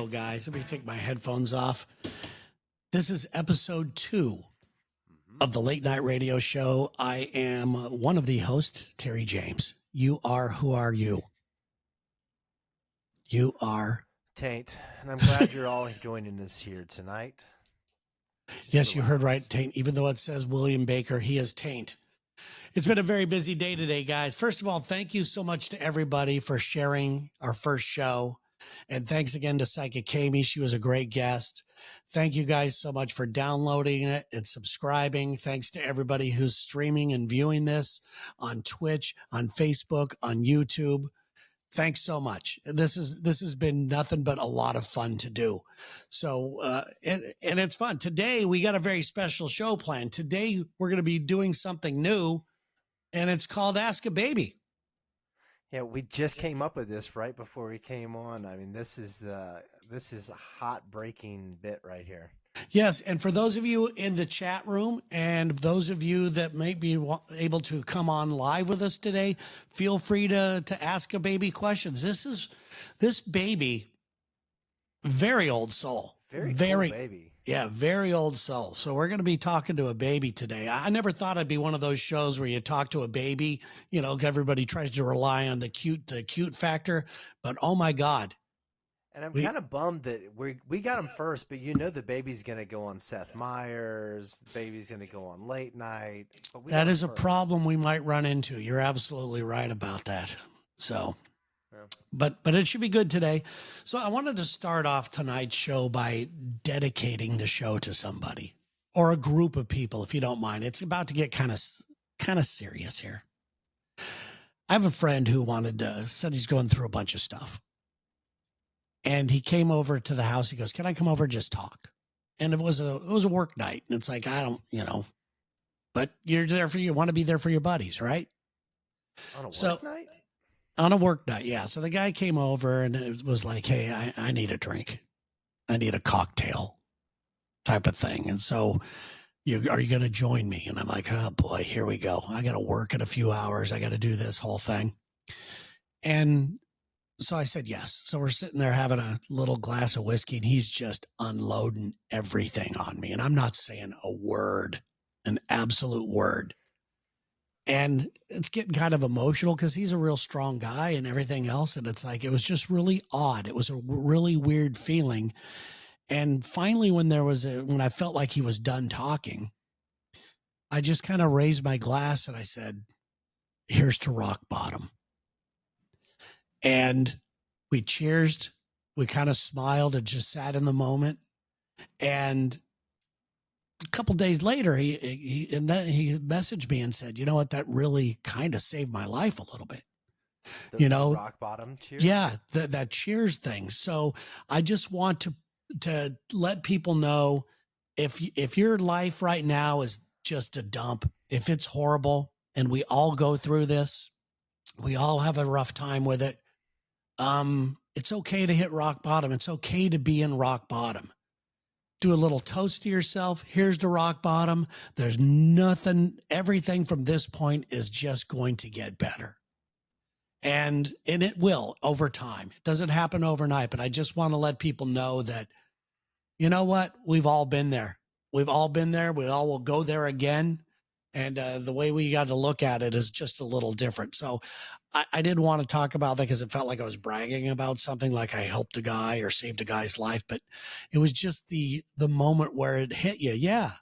show, guys. Let me take my headphones off. This is episode 2 of the Late Night Radio Show. I am one of the hosts, Terry James. You are, who are you? You are Taint, and I'm glad you're all joining us here tonight. Yes, you heard right, Taint. Even though it says William Baker, he is Taint. It's been a very busy day today, guys. First of all, thank you so much to everybody for sharing our first show. And thanks again to Psychic Amy. She was a great guest. Thank you guys so much for downloading it and subscribing. Thanks to everybody who's streaming and viewing this on Twitch, on Facebook, on YouTube. Thanks so much. This has been nothing but a lot of fun to do. So, and it's fun. Today, we got a very special show planned. Today, we're going to be doing something new, and it's called Ask a Baby. Yeah, we just came up with this right before we came on. I mean, this is a hot breaking bit right here. Yes, and for those of you in the chat room and those of you that may be able to come on live with us today, feel free to ask a baby questions. This baby, very old soul. Very cool baby. Yeah, very old soul. So we're going to be talking to a baby today. I never thought I'd be one of those shows where you talk to a baby. You know, everybody tries to rely on the cute factor, but oh my God. And I'm kind of bummed that we got him first, but you know the baby's going to go on Seth Meyers. The baby's going to go on Late Night. That is a problem we might run into. You're absolutely right about that. So, yeah. But it should be good today. So I wanted to start off tonight's show by dedicating the show to somebody or a group of people, if you don't mind. It's about to get kind of serious here. I have a friend who said he's going through a bunch of stuff. And he came over to the house. He goes, "Can I come over and just talk?" And it was a work night. And it's like, I don't, but you want to be there for your buddies, right? On a work night? On a work night, yeah. So the guy came over and it was like, "Hey, I need a drink. I need a cocktail," type of thing. And so, are you going to join me? And I'm like, oh boy, here we go. I got to work in a few hours. I got to do this whole thing. And so I said yes. So we're sitting there having a little glass of whiskey and he's just unloading everything on me. And I'm not saying a word, an absolute word. And it's getting kind of emotional because he's a real strong guy and everything else. And it's like, it was just really odd. It was a really weird feeling. And finally, when I felt like he was done talking, I just kind of raised my glass and I said, "Here's to rock bottom." And we cheersed, we kind of smiled and just sat in the moment. And a couple days later, he messaged me and said, "You know what, that really kind of saved my life a little bit." The rock bottom cheers? Yeah, that cheers thing. So I just want to let people know if your life right now is just a dump, if it's horrible, and we all go through this, we all have a rough time with it. It's okay to hit rock bottom. It's okay to be in rock bottom. Do a little toast to yourself. Here's to rock bottom. There's nothing, everything from this point is just going to get better. And it will over time. It doesn't happen overnight, but I just want to let people know that, you know what? We've all been there. We've all been there. We all will go there again. And the way we got to look at it is just a little different. So I didn't want to talk about that because it felt like I was bragging about something, like I helped a guy or saved a guy's life. But it was just the moment where it hit you. Yeah,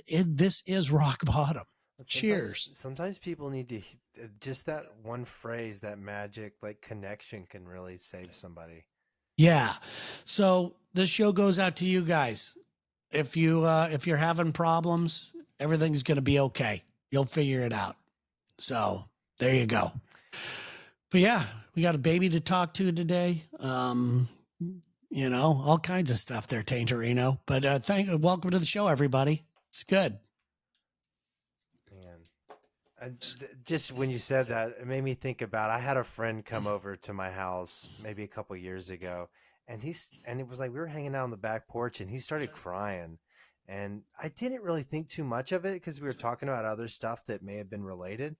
this is rock bottom. Cheers. Sometimes people need to just that one phrase, that magic connection can really save somebody. Yeah. So this show goes out to you guys. If you're having problems, everything's going to be okay. You'll figure it out. So there you go. But yeah, we got a baby to talk to today. All kinds of stuff there, Tainterino. But welcome to the show, everybody. It's good. Man, just when you said that, it made me think about, I had a friend come over to my house maybe a couple years ago, and it was like we were hanging out on the back porch and he started crying. And I didn't really think too much of it because we were talking about other stuff that may have been related.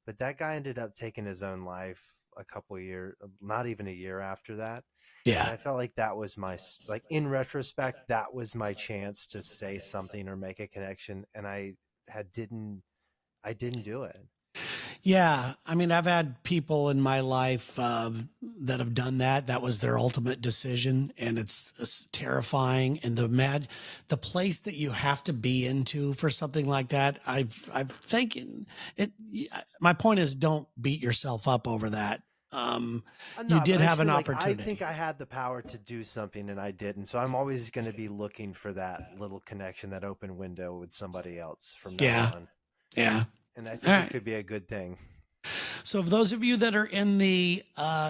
But that guy ended up taking his own life a couple of years, not even a year after that. And Yeah. I felt like that was like in retrospect, that was my chance to say something or make a connection. And I didn't do it. Yeah. I mean, I've had people in my life that have done that. That was their ultimate decision. And it's terrifying. And the place that you have to be into for something like that, I've thinking it, my point is don't beat yourself up over that. I'm You not, did but I have an feel like I think opportunity. I had the power to do something and I didn't. So I'm always going to be looking for that little connection, that open window with somebody else from now Yeah. on. Yeah. And I All think it right. could be a good thing. So, for those of you that are in the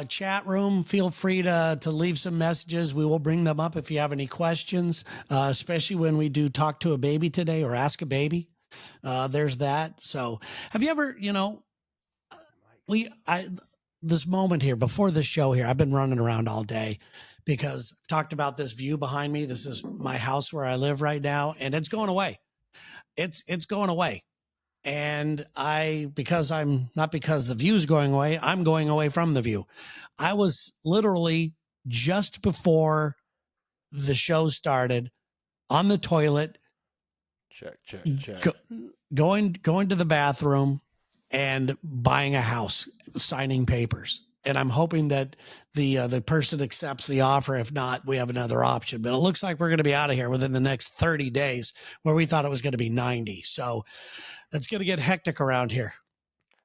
chat room, feel free to leave some messages. We will bring them up if you have any questions, especially when we do talk to a baby today or ask a baby. There's that. So, have you ever, this moment here before the show here, I've been running around all day because I've talked about this view behind me. This is my house where I live right now, and it's going away. It's going away. And because I'm not because the view's going away, I'm going away from the view. I was literally just before the show started on the toilet, Check. go, going to the bathroom and buying a house, signing papers. And I'm hoping that the person accepts the offer. If not, we have another option. But it looks like we're going to be out of here within the next 30 days, where we thought it was going to be 90. So it's going to get hectic around here.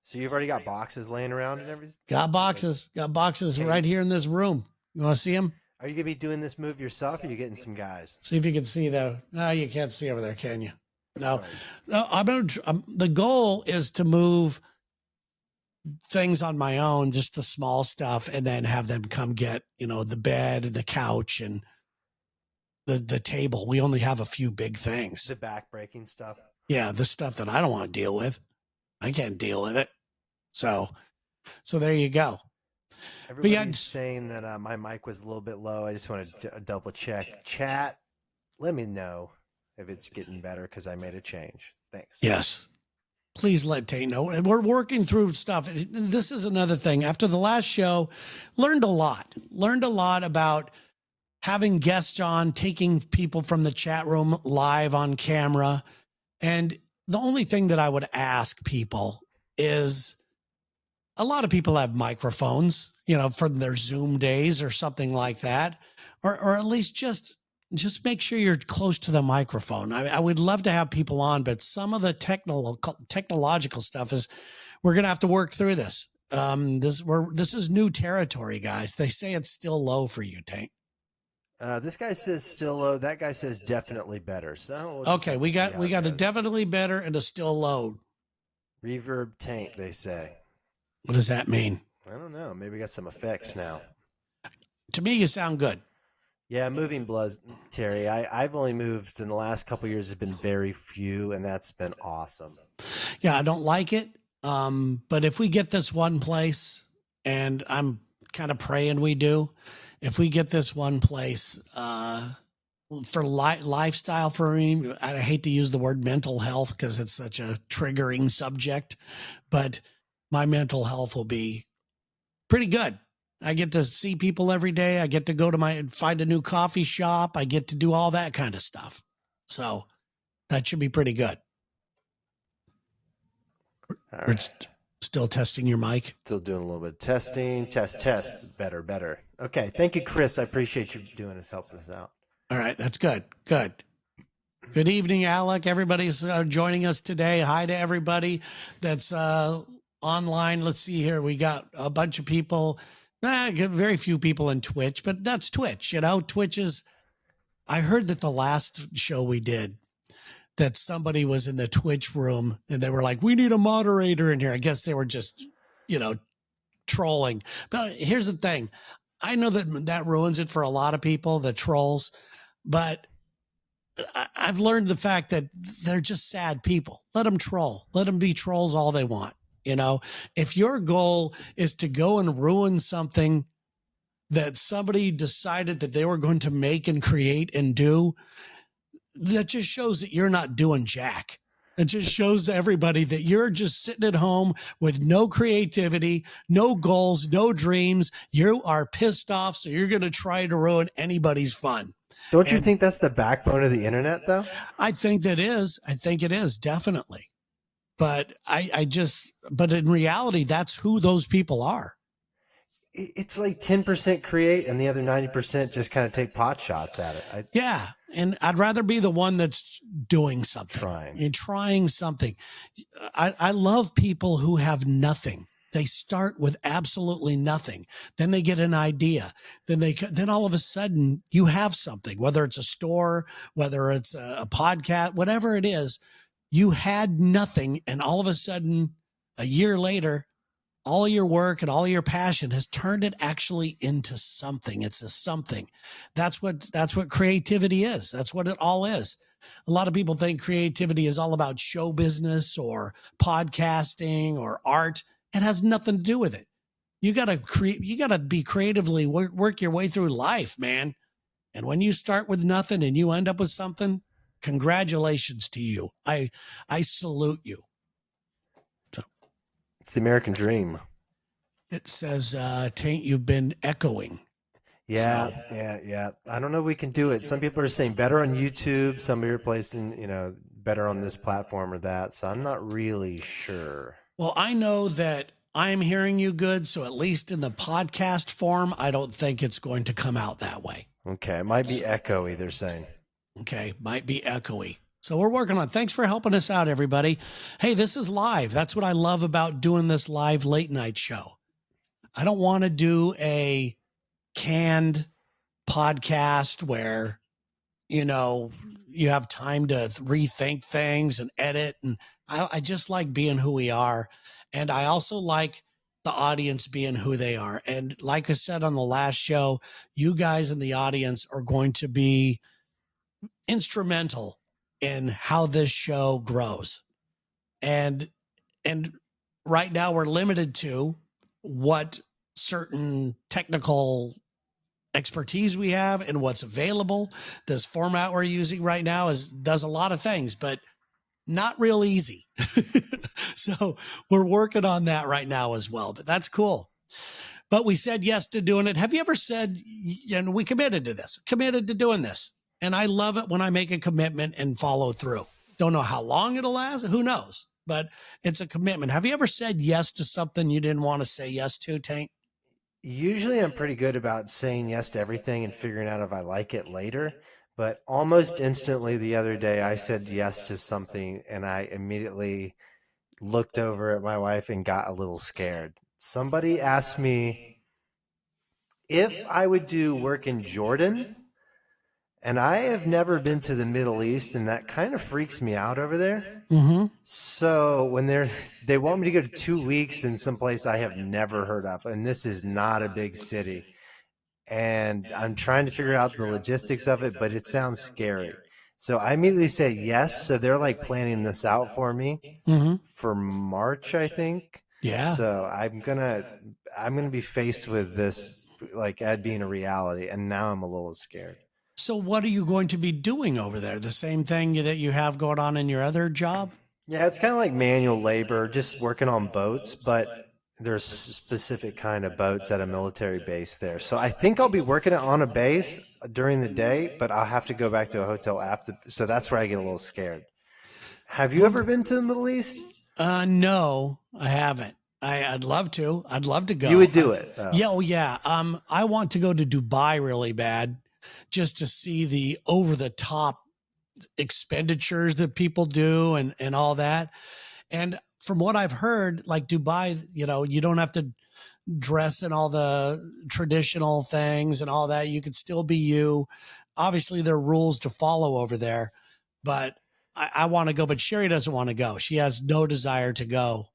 So you've already got boxes laying around and everything? Got boxes Okay. right here in this room. You want to see them? Are you going to be doing this move yourself or are you getting some guys? See if you can see that. No, you can't see over there, can you? No, Right. no. The goal is to move things on my own, just the small stuff, and then have them come get, the bed and the couch and the table. We only have a few big things. The back-breaking stuff. Yeah, the stuff that I don't want to deal with. I can't deal with it. So there you go. Everybody's saying that my mic was a little bit low. I just want to double check. Chat, let me know if it's getting better because I made a change. Thanks. Yes. Please let Taint know. And we're working through stuff. This is another thing. After the last show, learned a lot about having guests on, taking people from the chat room live on camera. And the only thing that I would ask people is, a lot of people have microphones, from their Zoom days or something like that, or at least just make sure you're close to the microphone. I would love to have people on, but some of the technological stuff is, we're going to have to work through this. This is new territory, guys. They say it's still low for you, Taint. This guy says still low. That guy says definitely better. So okay, we got a definitely better and a still low. Reverb Taint, they say. What does that mean? I don't know. Maybe we got some effects now. To me, you sound good. Yeah, moving bloods, Terry. I've only moved in the last couple of years. Has been very few, and that's been awesome. Yeah, I don't like it. But if we get this one place, and I'm kind of praying we do, if we get this one place for lifestyle for me, I hate to use the word mental health because it's such a triggering subject, but my mental health will be pretty good. I get to see people every day. I get to go to find a new coffee shop. I get to do all that kind of stuff. So that should be pretty good. We're still testing your mic. Still doing a little bit of testing. Test. Better. Okay. Thank you, Chris. I appreciate you doing this, helping us out. All right. That's good. Good evening, Alec. Everybody's joining us today. Hi to everybody that's online. Let's see here. We got a bunch of people. Very few people in Twitch, but that's Twitch. Twitch is. I heard that the last show we did, that somebody was in the Twitch room and they were like, "We need a moderator in here." I guess they were just, trolling. But here's the thing. I know that ruins it for a lot of people, the trolls, but I've learned the fact that they're just sad people. Let them troll. Let them be trolls all they want. If your goal is to go and ruin something that somebody decided that they were going to make and create and do, that just shows that you're not doing jack. It just shows everybody that you're just sitting at home with no creativity, no goals, no dreams. You are pissed off, so you're going to try to ruin anybody's fun. Don't you And think that's the backbone of the internet, though? I think that is. I think it is definitely. But but in reality, that's who those people are. It's like 10% create and the other 90% just kind of take pot shots at it. Yeah. And I'd rather be the one that's doing something Trying. and trying something. I love people who have nothing. They start with absolutely nothing. Then they get an idea. Then all of a sudden you have something, whether it's a store, whether it's a podcast, whatever it is, you had nothing. And all of a sudden, a year later, all your work and all your passion has turned it actually into something. It's a something. That's what creativity is. That's what it all is. A lot of people think creativity is all about show business or podcasting or art. It has nothing to do with it. You got to create, you got to be creatively work your way through life, man. And when you start with nothing and you end up with something, congratulations to you. I salute you. It's the American dream. It says, Taint, you've been echoing. Yeah, yeah. I don't know if we can do it. Some people are saying better on YouTube. Some are placing, better on this platform or that. So I'm not really sure. Well, I know that I'm hearing you good. So at least in the podcast form, I don't think it's going to come out that way. Okay. It might be echoey, they're saying. Okay. Might be echoey. So we're working on it. Thanks for helping us out, everybody. Hey, this is live. That's what I love about doing this live late night show. I don't want to do a canned podcast where, you have time to rethink things and edit. And I just like being who we are. And I also like the audience being who they are. And like I said on the last show, you guys in the audience are going to be instrumental in how this show grows. And right now we're limited to what certain technical expertise we have and what's available. This format we're using right now does a lot of things, but not real easy. So we're working on that right now as well, but that's cool. But we said yes to doing it. Have you ever said, and we committed to doing this. And I love it when I make a commitment and follow through. Don't know how long it'll last. Who knows? But it's a commitment. Have you ever said yes to something you didn't want to say yes to, Taint? Usually I'm pretty good about saying yes to everything and figuring out if I like it later. But almost instantly the other day, I said yes to something and I immediately looked over at my wife and got a little scared. Somebody asked me if I would do work in Jordan. And I have never been to the Middle East, and that kind of freaks me out over there. Mm-hmm. So when they want me to go to 2 weeks in some place I have never heard of, and this is not a big city, and I'm trying to figure out the logistics of it, but it sounds scary. So I immediately said yes. So they're like planning this out for me for March, I think. Yeah. So I'm gonna be faced with this like being a reality, and now I'm a little scared. So what are you going to be doing over there? The same thing that you have going on in your other job? Yeah, it's kind of like manual labor, just working on boats, but there's specific kind of boats at a military base there. So I think I'll be working on a base during the day, but I'll have to go back to a hotel after. So that's where I get a little scared. Have you ever been to the Middle East? No, I haven't. I'd love to. I'd love to go. You would do it. Yeah. Oh, yeah. I want to go to Dubai really bad, just to see the over the top expenditures that people do and all that. And from what I've heard, like Dubai, you don't have to dress in all the traditional things and all that. You could still be you. Obviously, there are rules to follow over there, but I want to go. But Sherry doesn't want to go. She has no desire to go.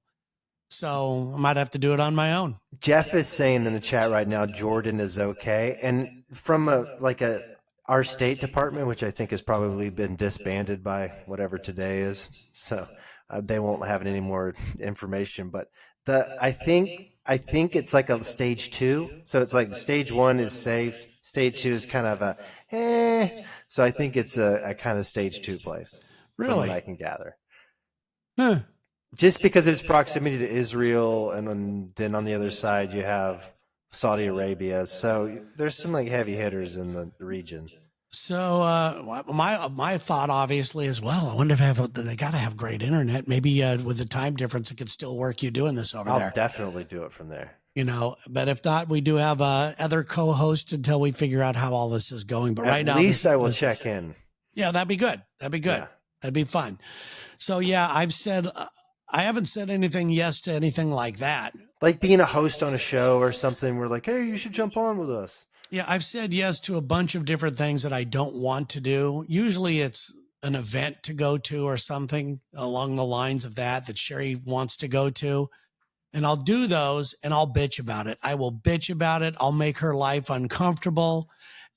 So I might have to do it on my own. Jeff is saying in the chat right now, Jordan is okay. And from our State Department, which I think has probably been disbanded by whatever today is, so they won't have any more information. But I think it's like a stage 2. So it's like stage 1 is safe, stage 2 is kind of a. So I think it's a kind of stage 2 place. Really, from what I can gather. Huh. Just because of its proximity to Israel, and then on the other side you have Saudi Arabia. So there's some like heavy hitters in the region. So my thought obviously is, well, I wonder if they got to have great internet. Maybe with the time difference, it could still work. You doing this over there? I'll definitely do it from there. But if not, we do have other co-hosts until we figure out how all this is going. But right now, at least I will check in. Yeah, that'd be good. That'd be good. Yeah. That'd be fun. So yeah, I haven't said anything yes to anything like that. Like being a host on a show or something. We're like, hey, you should jump on with us. Yeah, I've said yes to a bunch of different things that I don't want to do. Usually it's an event to go to or something along the lines of that Sherry wants to go to. And I'll do those and I'll bitch about it. I will bitch about it. I'll make her life uncomfortable.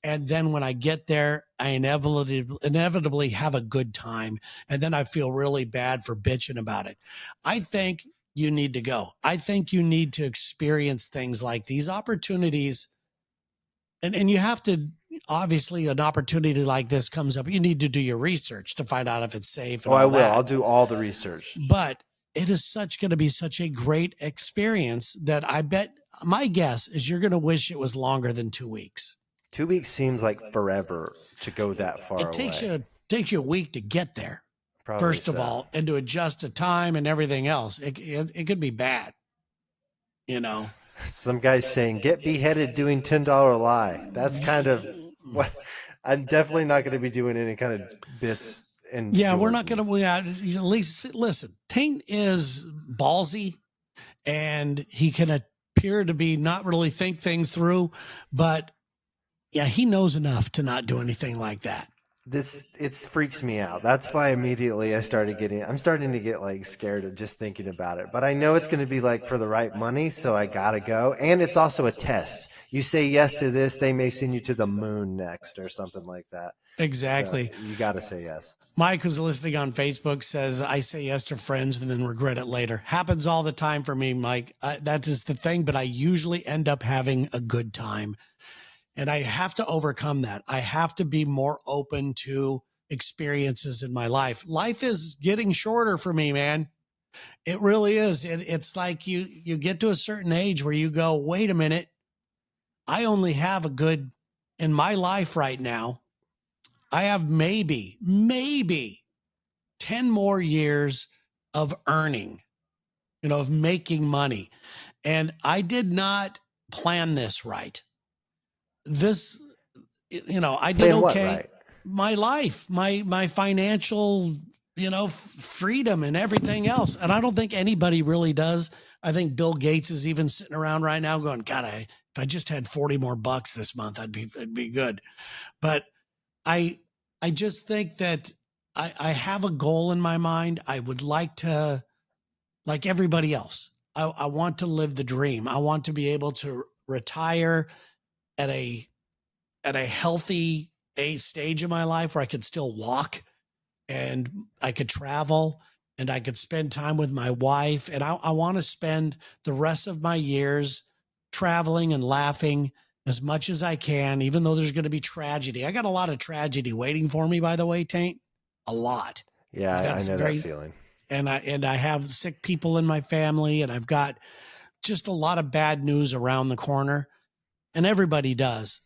And then when I get there, I inevitably have a good time. And then I feel really bad for bitching about it. I think you need to go. I think you need to experience things like these opportunities. And you have to, obviously, an opportunity like this comes up. You need to do your research to find out if it's safe. I will. I'll do all the research. But it is going to be such a great experience that I bet my guess is you're going to wish it was longer than 2 weeks. 2 weeks seems like forever to go that far away. It takes you a week to get there, Probably first of all, and to adjust to time and everything else. It could be bad, Some guy's saying, get beheaded doing $10 lie. That's kind of what I'm definitely not going to be doing any kind of bits. Yeah, we're not going to, at least listen, Taint is ballsy and he can appear to be not really think things through, but yeah, he knows enough to not do anything like that. It freaks me out. That's why immediately I'm starting to get like scared of just thinking about it. But I know it's going to be like for the right money, so I got to go. And it's also a test. You say yes to this, they may send you to the moon next or something like that. Exactly. So you got to say yes. Mike, who's listening on Facebook, says, I say yes to friends and then regret it later. Happens all the time for me, Mike. That is the thing, but I usually end up having a good time. And I have to overcome that. I have to be more open to experiences in my life. Life is getting shorter for me, man. It really is. It's like you get to a certain age where you go, wait a minute. I only have in my life right now, I have maybe 10 more years of earning, of making money. And I did not plan this right. I did okay. Right? My life, my financial, freedom and everything else. And I don't think anybody really does. I think Bill Gates is even sitting around right now going, God, if I just had 40 more bucks this month, it'd be good. But I just think that I have a goal in my mind. I would like to, like everybody else, I want to live the dream. I want to be able to retire at a healthy stage of my life where I could still walk and I could travel and I could spend time with my wife. And I want to spend the rest of my years traveling and laughing as much as I can, even though there's going to be tragedy. I got a lot of tragedy waiting for me, by the way, Taint. A lot. Yeah, I know that feeling. And I have sick people in my family, and I've got just a lot of bad news around the corner, and everybody does.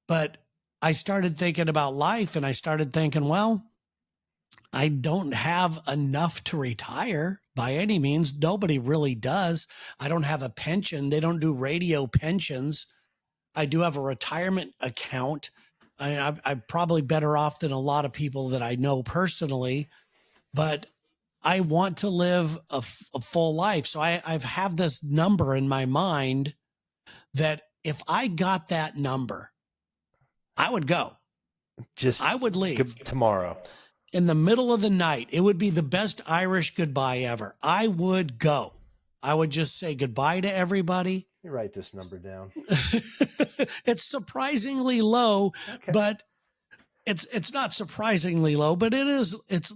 But I started thinking about life, and I started thinking, well, I don't have enough to retire by any means. Nobody really does. I don't have a pension. They don't do radio pensions. I do have a retirement account. I'm probably better off than a lot of people that I know personally, but I want to live a full life. So I have this number in my mind that if I got that number, I would go. I would leave tomorrow. In the middle of the night. It would be the best Irish goodbye ever. I would go. I would just say goodbye to everybody. You write this number down. It's surprisingly low, okay. But it's not surprisingly low, but it's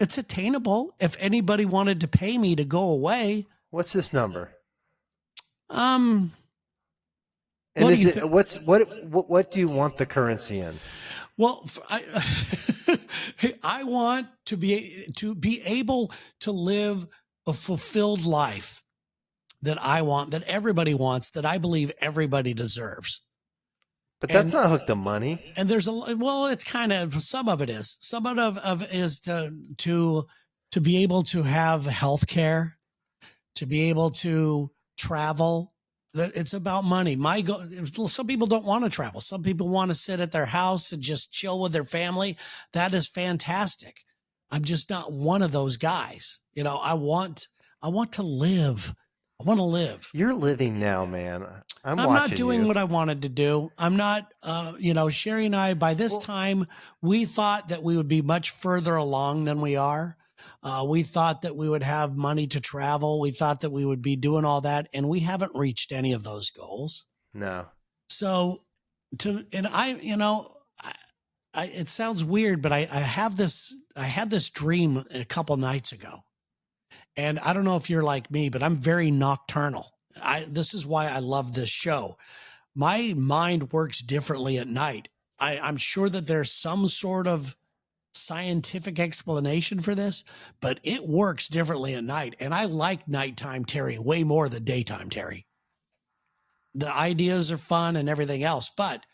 attainable if anybody wanted to pay me to go away. What's this number? And what do you want the currency in? Well, I want to be able to live a fulfilled life that I want, that everybody wants, that I believe everybody deserves. But that's And not hooked to money. and there's it's kind of, some of it is, some of it is to be able to have health care, to be able to travel. It's about money. Some people don't want to travel. Some people want to sit at their house and just chill with their family. That is fantastic. I'm just not one of those guys. I want to live. I want to live. You're living now, man. I'm not watching doing you. what I wanted to do. I'm not, Sherry and I, by this time, we thought that we would be much further along than we are. We thought that we would have money to travel. We thought that we would be doing all that, and we haven't reached any of those goals. No. So it sounds weird, but I had this dream a couple nights ago, and I don't know if you're like me, but I'm very nocturnal. This is why I love this show. My mind works differently at night. I'm sure that there's some sort of scientific explanation for this, but it works differently at night. And I like nighttime Terry way more than daytime Terry. The ideas are fun and everything else, but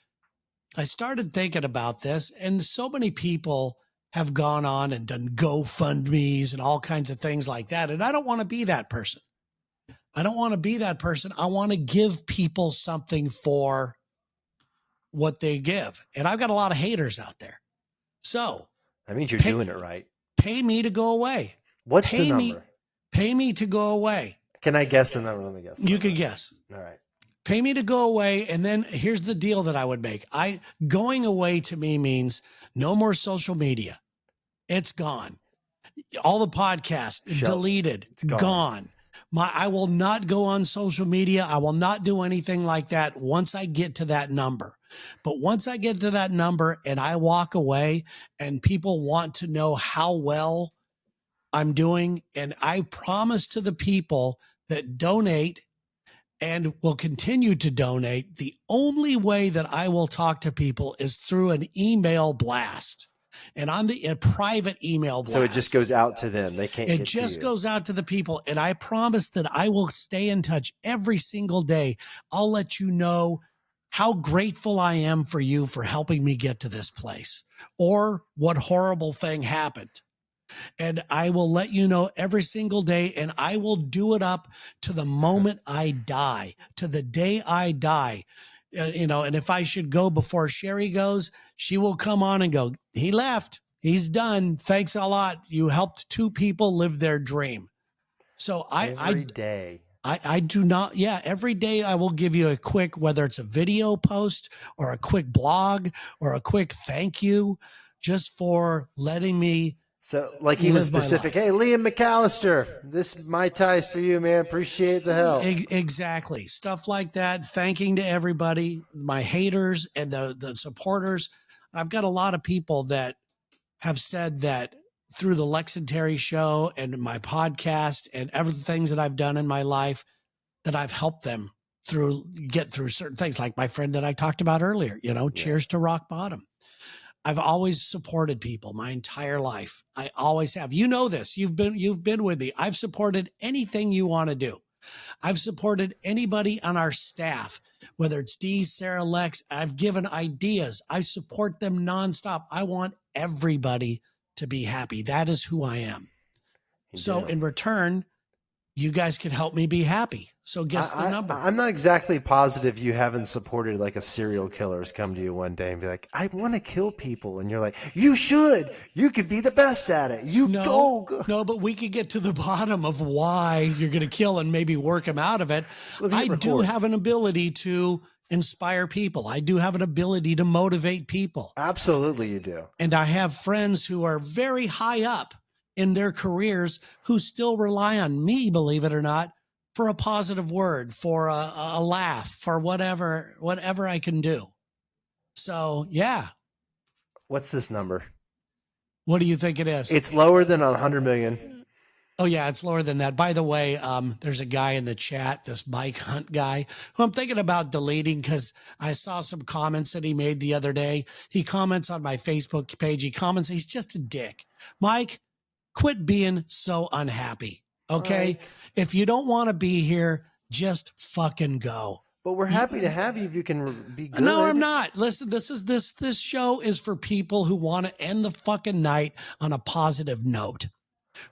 I started thinking about this, and so many people have gone on and done GoFundMe's and all kinds of things like that. And I don't want to be that person. I don't want to be that person. I want to give people something for what they give. And I've got a lot of haters out there. So that means you're doing it right. Pay me to go away. What's the number? Pay me to go away. Can I guess the number? Let me guess. You can guess. All right. Pay me to go away. And then here's the deal that I would make. Going away to me means no more social media. It's gone. All the podcasts deleted. It's gone. I will not go on social media. I will not do anything like that once I get to that number. But once I get to that number and I walk away and people want to know how well I'm doing, and I promise to the people that donate and will continue to donate, the only way that I will talk to people is through an email blast. And on a private email blast. So it just goes out to them. They can't. It just goes out to the people. And I promise that I will stay in touch every single day. I'll let you know how grateful I am for you for helping me get to this place, or what horrible thing happened. And I will let you know every single day, and I will do it up to the moment I die, to the day I die. And if I should go before Sherry goes, she will come on and go, he left. He's done. Thanks a lot. You helped 2 people live their dream. So every day. I do not. Yeah. Every day I will give you a quick, whether it's a video post or a quick blog or a quick thank you, just for letting me. So like he was specific. Hey, Liam McAllister, this Mai Tais for you, man. Appreciate the help. Exactly. Stuff like that. Thanking to everybody, my haters and the supporters. I've got a lot of people that have said that through the Lex and Terry show and my podcast and other things that I've done in my life, that I've helped them get through certain things, like my friend that I talked about earlier, cheers to rock bottom. I've always supported people my entire life. I always have. You know this. You've been with me. I've supported anything you want to do. I've supported anybody on our staff, whether it's Dee, Sarah, Lex. I've given ideas. I support them nonstop. I want everybody to be happy. That is who I am. In return, you guys can help me be happy. So guess the number. I'm not exactly positive you haven't supported like a serial killer's come to you one day and be like, I want to kill people. And you're like, you should. You could be the best at it. Go. No, but we could get to the bottom of why you're going to kill and maybe work them out of it. I do have an ability to inspire people. I do have an ability to motivate people. Absolutely you do. And I have friends who are very high up in their careers who still rely on me, believe it or not, for a positive word, for a laugh, for whatever I can do. So, yeah. What's this number? What do you think it is? It's lower than 100 million. Oh yeah, it's lower than that. By the way, there's a guy in the chat, this Mike Hunt guy, who I'm thinking about deleting because I saw some comments that he made the other day. He comments on my Facebook page. He comments, he's just a dick. Mike, quit being so unhappy. Okay. Mike. If you don't want to be here, just fucking go. But we're happy to have you if you can be good. No, I'm not. Listen, this show is for people who want to end the fucking night on a positive note,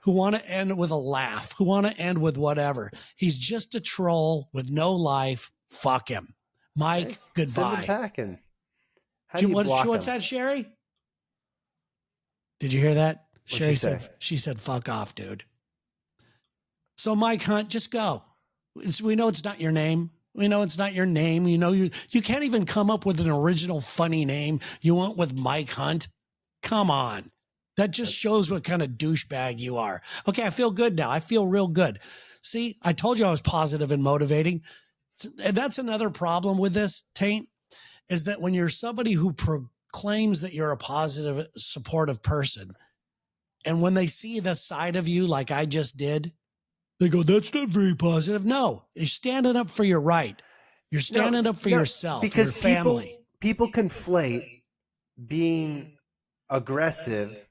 who want to end with a laugh, who want to end with whatever. He's just a troll with no life. Fuck him. Mike, Okay. goodbye. Send him packing. How do you block what's him? that, Sherry? Did you hear that? What'd Sherry she said, fuck off, dude. So Mike Hunt, just go. We know it's not your name. We know it's not your name. You know, you can't even come up with an original funny name. You went with Mike Hunt. Come on. That just shows what kind of douchebag you are. Okay, I feel good now. I feel real good. See, I told you I was positive and motivating. And that's another problem with this, Taint, is that when you're somebody who proclaims that you're a positive, supportive person, and when they see the side of you like I just did, they go, that's not very positive. No, you're standing up for your right. You're standing up for yourself, because your family. People conflate being aggressive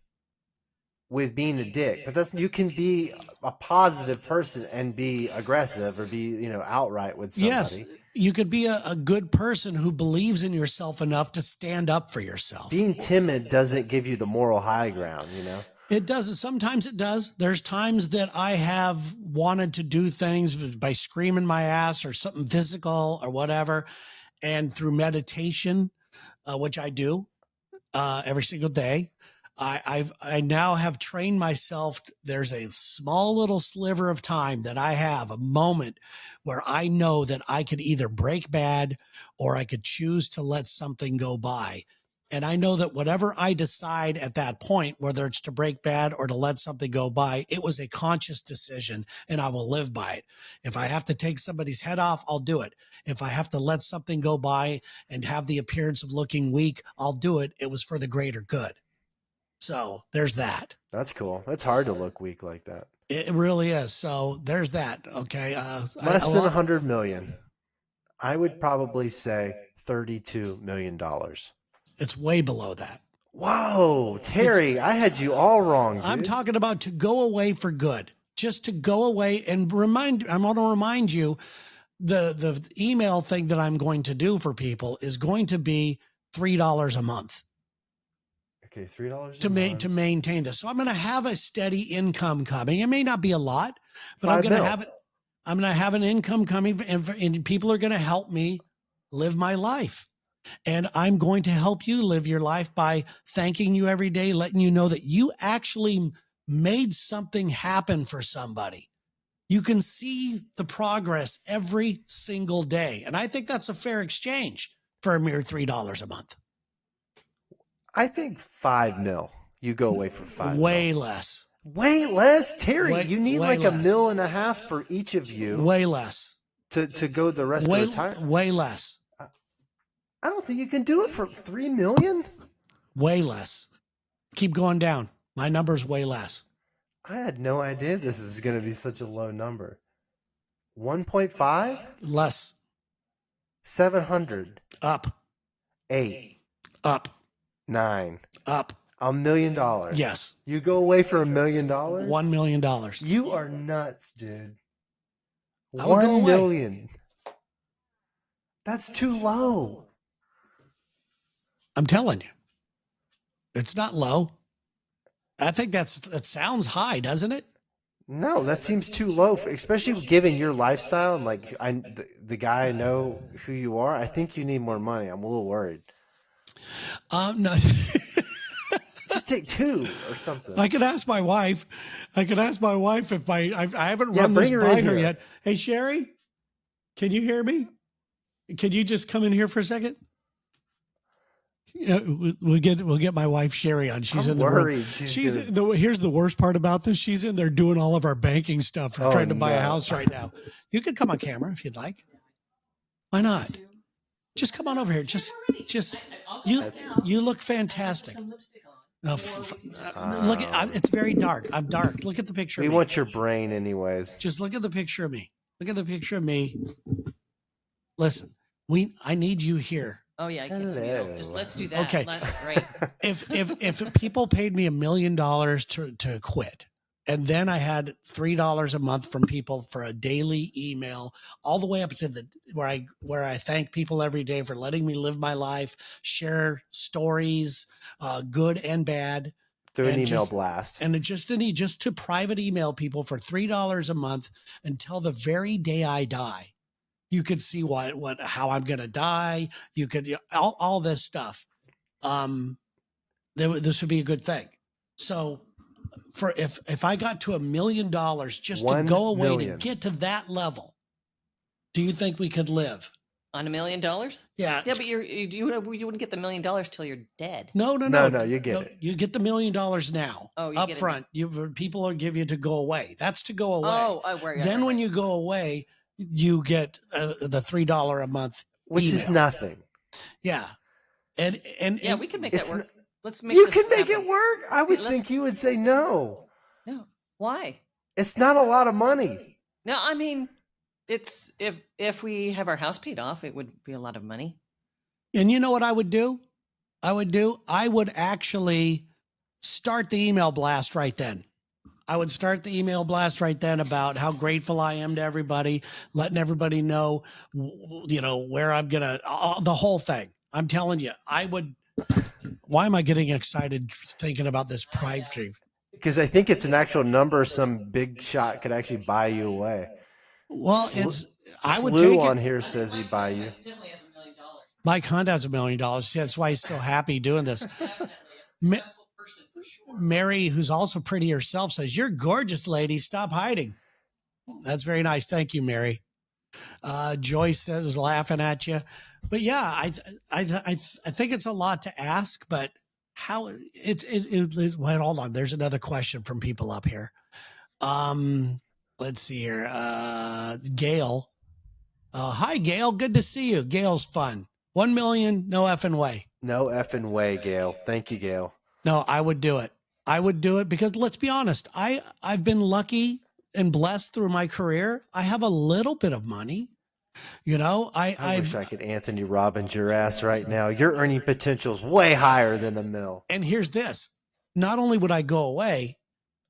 with being a dick, but you can be a positive person and be aggressive or be, outright with somebody. Yes, you could be a good person who believes in yourself enough to stand up for yourself. Being timid doesn't give you the moral high ground, It doesn't. Sometimes it does. There's times that I have wanted to do things by screaming my ass or something physical or whatever. And through meditation, which I do every single day, I now have trained myself. There's a small little sliver of time that I have, a moment where I know that I could either break bad or I could choose to let something go by. And I know that whatever I decide at that point, whether it's to break bad or to let something go by, it was a conscious decision and I will live by it. If I have to take somebody's head off, I'll do it. If I have to let something go by and have the appearance of looking weak, I'll do it. It was for the greater good. So there's that. That's cool. It's hard to look weak like that. It really is. So there's that. Okay. Less than 100 million. I would probably say $32 million. It's way below that. Whoa, Terry, I had you all wrong, dude. I'm talking about to go away for good, just to go away and I want to remind you the email thing that I'm going to do for people is going to be $3 a month. Okay, $3 to maintain this. So I'm going to have a steady income coming. It may not be a lot, but I'm going to have it. I'm going to have an income coming and people are going to help me live my life. And I'm going to help you live your life by thanking you every day, letting you know that you actually made something happen for somebody. You can see the progress every single day. And I think that's a fair exchange for a mere $3 a month. I think $5 million. You go away for $5 Way million. less. Way less? Terry, you need like less. $1.5 million for each of you. Way less. To go the rest of the time? Way less. I don't think you can do it for $3 million. Way less. Keep going down. My number's way less. I had no idea this was going to be such a low number. 1.5? Less. 700. Up. 8. Up. 9. Up. $1 million. Yes. You go away for $1 million? $1 million. You are nuts, dude. $1 million. That's too low. I'm telling you. It's not low. I think that sounds high, doesn't it? No, that seems too low, especially given your lifestyle and like the guy I know who you are. I think you need more money. I'm a little worried. No. Just take 2 or something. I could ask my wife. If I haven't run this by her yet. Hey, Sherry, can you hear me? Can you just come in here for a second? We'll get my wife Sherry on. She's in the room. Here's the worst part about this. She's in there doing all of our banking stuff. We're trying to buy a house right now. You could come on camera if you'd like. Why not? Just come on over here. You look fantastic. Look at it's very dark. I'm dark. Look at the picture We of me. want your brain anyways. Just look at the picture of me. Look at the picture of me. Listen, I need you here. Oh yeah, I can't see it. Hello. Just let's do that. Okay. Right. If people paid me $1 million to quit, and then I had $3 a month from people for a daily email, all the way up to the where I thank people every day for letting me live my life, share stories, good and bad, Through an and email just- blast. and just to private email people for $3 a month until the very day I die. You could see how I'm going to die. You could all this stuff. This would be a good thing. So for if I got to $1 million just to 1 go away million. to get to that level, do you think we could live? On $1 million? Yeah. Yeah, but you wouldn't get the $1 million till you're dead. No, you get it. You get the $1 million now. Oh, you up get it front. People will give you to go away. That's to go away. Oh, Then when you go away, you get the $3 a month, which is email. nothing. Yeah, and yeah, we can make that work. Let's make. You this can make happen. it work. I would think you would say no. No, why? It's not a lot of money. No, I mean, it's if we have our house paid off, it would be a lot of money. And you know what I would do? I would actually start the email blast right then. I would start the email blast right then about how grateful I am to everybody, letting everybody know, where I'm going to, the whole thing. I'm telling you, I would. Why am I getting excited thinking about this prime dream? Because I think it's an actual number some big shot could actually buy you away. Well, I would Slew take on it. here says he'd buy you. Mike Hunt has $1 million. That's why he's so happy doing this. Mary, who's also pretty herself, says, "You're gorgeous, lady. Stop hiding." That's very nice. Thank you, Mary. Joyce says, laughing at you. But yeah, I think it's a lot to ask, but how wait, hold on. There's another question from people up here. Let's see here. Gail. Hi, Gail. Good to see you. Gail's fun. 1 million, no effing way. No effing way, Gail. Thank you, Gail. No, I would do it. I would do it because let's be honest. I've been lucky and blessed through my career. I have a little bit of money. I wish I could Anthony Robbins your ass right now. Your earning potential is way higher than $1 million. And here's this. Not only would I go away,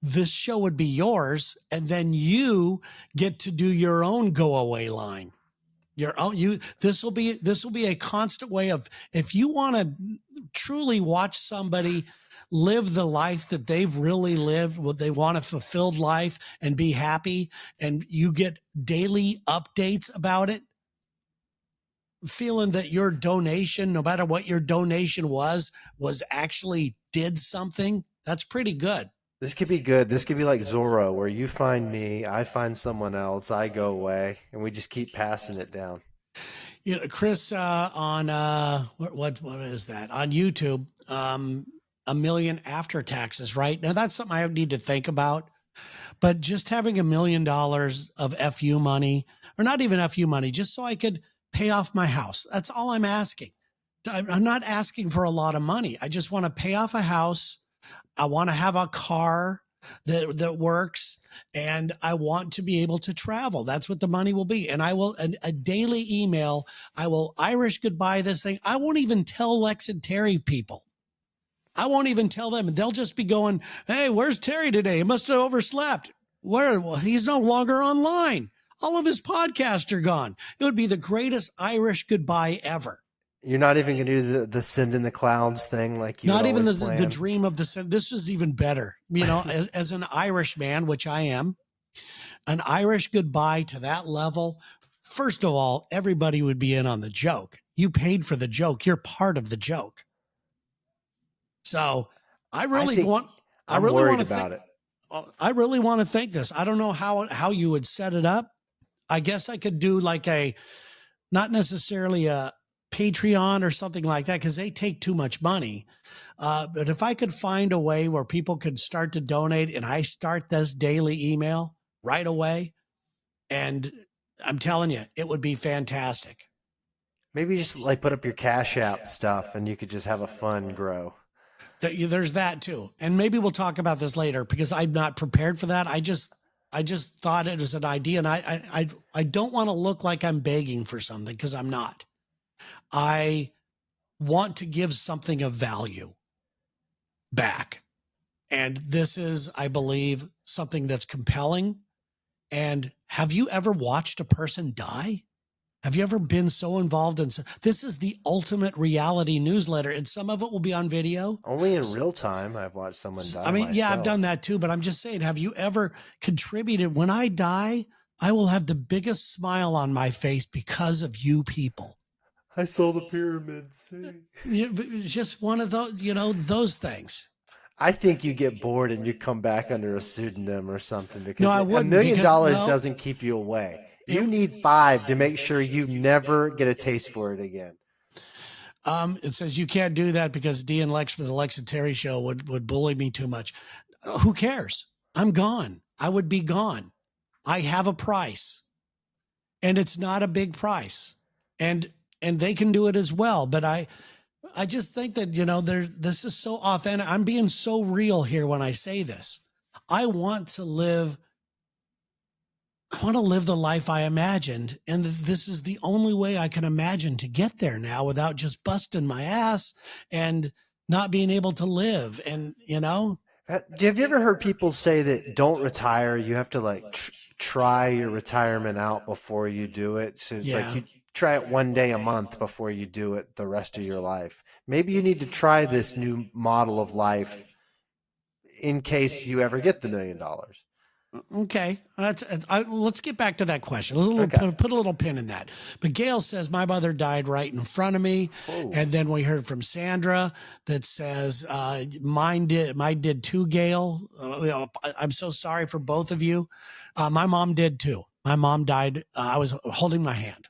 this show would be yours, and then you get to do your own go away line. Your own this will be a constant way of, if you want to truly watch somebody live the life that they've really lived, what they want, a fulfilled life and be happy, and you get daily updates about it, feeling that your donation, no matter what your donation was actually did something. That's pretty good. This could be good. This could be like Zorro, where you find me, I find someone else, I go away, and we just keep passing it down. Chris, on what is that on YouTube? $1 million after taxes, right? Now that's something I need to think about. But just having $1 million of FU money, or not even FU money, just so I could pay off my house. That's all I'm asking. I'm not asking for a lot of money. I just want to pay off a house. I want to have a car that works, and I want to be able to travel. That's what the money will be. And I will, a daily email, I will Irish goodbye this thing. I won't even tell Lex and Terry people. I won't even tell them. They'll just be going, "Hey, where's Terry today? He must have overslept. Well, he's no longer online. All of his podcasts are gone." It would be the greatest Irish goodbye ever. You're not even going to do the send in the clowns thing like you not even the dream of the. This is even better. As an Irish man, which I am, an Irish goodbye to that level. First of all, everybody would be in on the joke. You paid for the joke. You're part of the joke. So I really want to think this. I don't know how you would set it up. I guess I could do like not necessarily a Patreon or something like that, because they take too much money. But if I could find a way where people could start to donate, and I start this daily email right away, and I'm telling you, it would be fantastic. Maybe just like put up your Cash App stuff and you could just have a fund grow. There's that too. And maybe we'll talk about this later because I'm not prepared for that. I just thought it was an idea, and I don't want to look like I'm begging for something because I'm not. I want to give something of value back. And this is, I believe, something that's compelling. And have you ever watched a person die? Have you ever been so involved in this is the ultimate reality newsletter, and some of it will be on video. Only in real time I've watched someone die. I mean, myself. yeah, I've done that too, but I'm just saying, have you ever contributed? When I die, I will have the biggest smile on my face because of you people. I saw the pyramids. It's just one of those, those things. I think you get bored and you come back under a pseudonym or something because No, I wouldn't, $1 million because, no. doesn't keep you away. You need 5 to make sure you never get a taste for it again. It says you can't do that because Dee and Lex for the Lex and Terry show would bully me too much. Who cares? I'm gone. I would be gone. I have a price, and it's not a big price, and they can do it as well. But I just think that, this is so authentic. I'm being so real here when I say this. I want to live the life I imagined. And this is the only way I can imagine to get there now without just busting my ass and not being able to live. And, Have you ever heard people say that don't retire? You have to try your retirement out before you do it. So it's like you try it one day a month before you do it the rest of your life. Maybe you need to try this new model of life in case you ever get the $1 million. Okay. Let's get back to that question. Put a little pin in that. But Gail says, my mother died right in front of me. Oh. And then we heard from Sandra that says, mine did too, Gail. I'm so sorry for both of you. My mom did too. My mom died. I was holding my hand.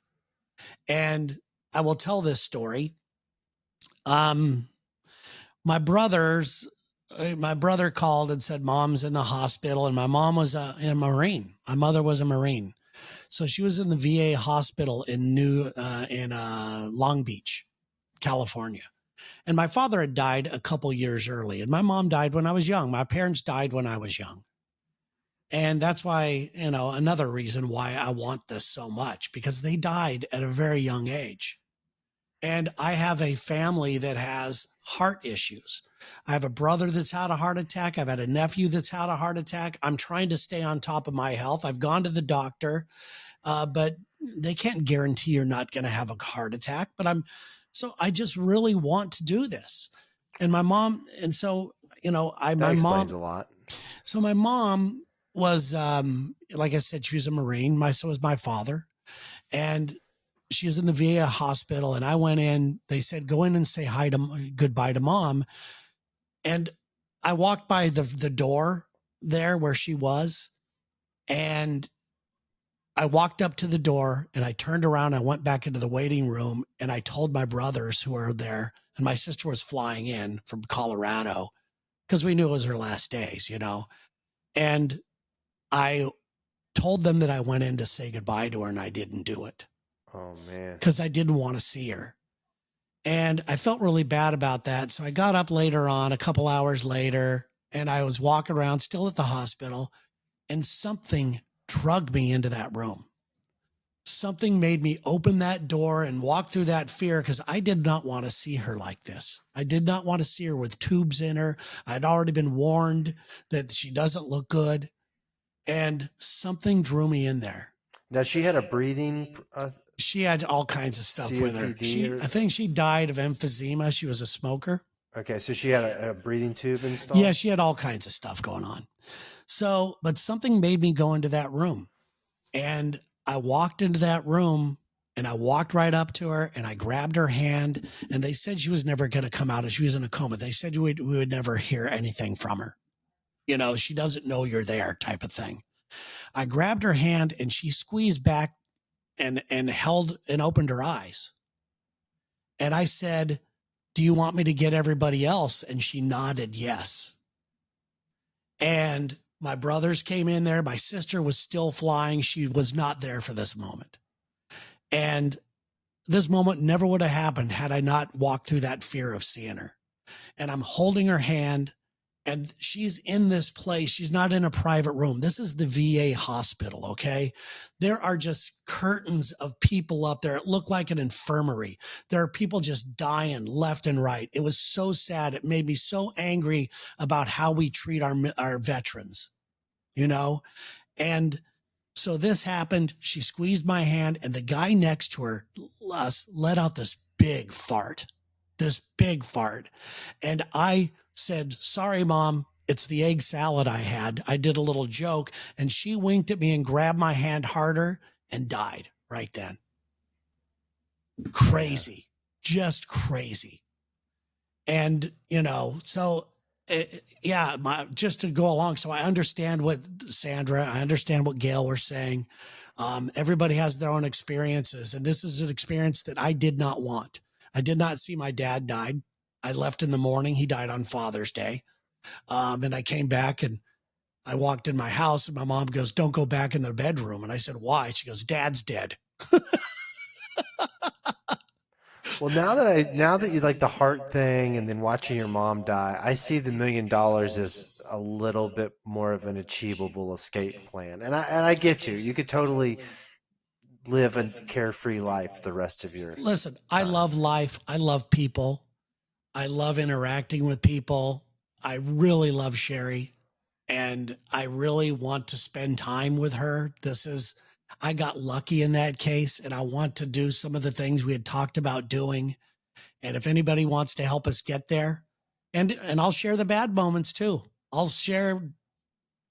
And I will tell this story. My brother called and said, Mom's in the hospital, and my mom was a Marine. My mother was a Marine. So she was in the VA hospital in Long Beach, California. And my father had died a couple years early, and my mom died when I was young. My parents died when I was young. And that's why, another reason why I want this so much, because they died at a very young age. And I have a family that has heart issues. I have a brother that's had a heart attack. I've had a nephew that's had a heart attack. I'm trying to stay on top of my health. I've gone to the doctor, but they can't guarantee you're not going to have a heart attack. But I just really want to do this. And my mom, and so, That explains a lot. So my mom was, like I said, she was a Marine. So was my father. And she was in the VA hospital, and I went in. They said, go in and say goodbye to Mom. And I walked by the door there where she was, and I walked up to the door, and I turned around. I went back into the waiting room, and I told my brothers who were there, and my sister was flying in from Colorado because we knew it was her last days, and I told them that I went in to say goodbye to her, and I didn't do it. Oh, man. Because I didn't want to see her. And I felt really bad about that. So I got up later on, a couple hours later, and I was walking around still at the hospital, and something drugged me into that room. Something made me open that door and walk through that fear, because I did not want to see her like this. I did not want to see her with tubes in her. I'd already been warned that she doesn't look good. And something drew me in there. Now, she had a breathing... she had all kinds of stuff with her. I think she died of emphysema. She was a smoker. Okay, so she had a breathing tube installed? Yeah, she had all kinds of stuff going on. So, but something made me go into that room. And I walked into that room, and I walked right up to her, and I grabbed her hand, and they said she was never going to come out. She was in a coma. They said we would never hear anything from her. She doesn't know you're there, type of thing. I grabbed her hand, and she squeezed back and held and opened her eyes. And I said, do you want me to get everybody else? And she nodded yes. And my brothers came in there. My sister was still flying. She was not there for this moment. And this moment never would have happened had I not walked through that fear of seeing her. and I'm holding her hand, and she's in this place. She's not in a private room. This is the VA hospital. Okay. There are just curtains of people up there. It looked like an infirmary. There are people just dying left and right. It was so sad. It made me so angry about how we treat our veterans, you know? And so this happened. She squeezed my hand, and the guy next to her let out this big fart. And I said, "Sorry, Mom. It's the egg salad I had." I did a little joke, and she winked at me and grabbed my hand harder and died right then. Crazy, just crazy. And, so just to go along. So I understand what Sandra, I understand what Gail were saying. Everybody has their own experiences. And this is an experience that I did not want. I did not see my dad died. I left in the morning. He died on Father's Day. And I came back and I walked in my house, and my mom goes, "Don't go back in the bedroom." And I said, "Why?" She goes, "Dad's dead." Well, now that you like the heart thing and then watching your mom die, I see the $1 million as a little bit more of an achievable escape plan. And I get you. You could totally live a carefree life the rest of your Listen, I love life. I love people. I love interacting with people. I really love Sherry, and I really want to spend time with her. I got lucky in that case, and I want to do some of the things we had talked about doing. And if anybody wants to help us get there, and I'll share the bad moments too. I'll share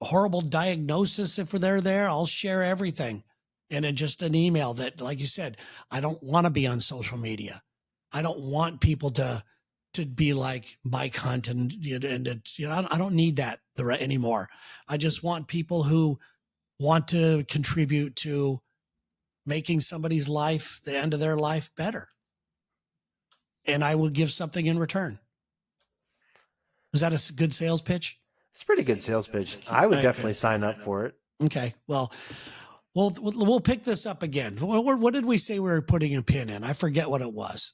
horrible diagnosis if they're there. I'll share everything. And in just an email that, like you said, I don't want to be on social media. I don't want people to be like Mike Hunt and I don't need that anymore. I just want people who want to contribute to making somebody's life, the end of their life, better. And I will give something in return. Was that a good sales pitch? It's a pretty good sales pitch. I would definitely sign up for it. Okay. Well, we'll pick this up again. What did we say we were putting a pin in? I forget what it was.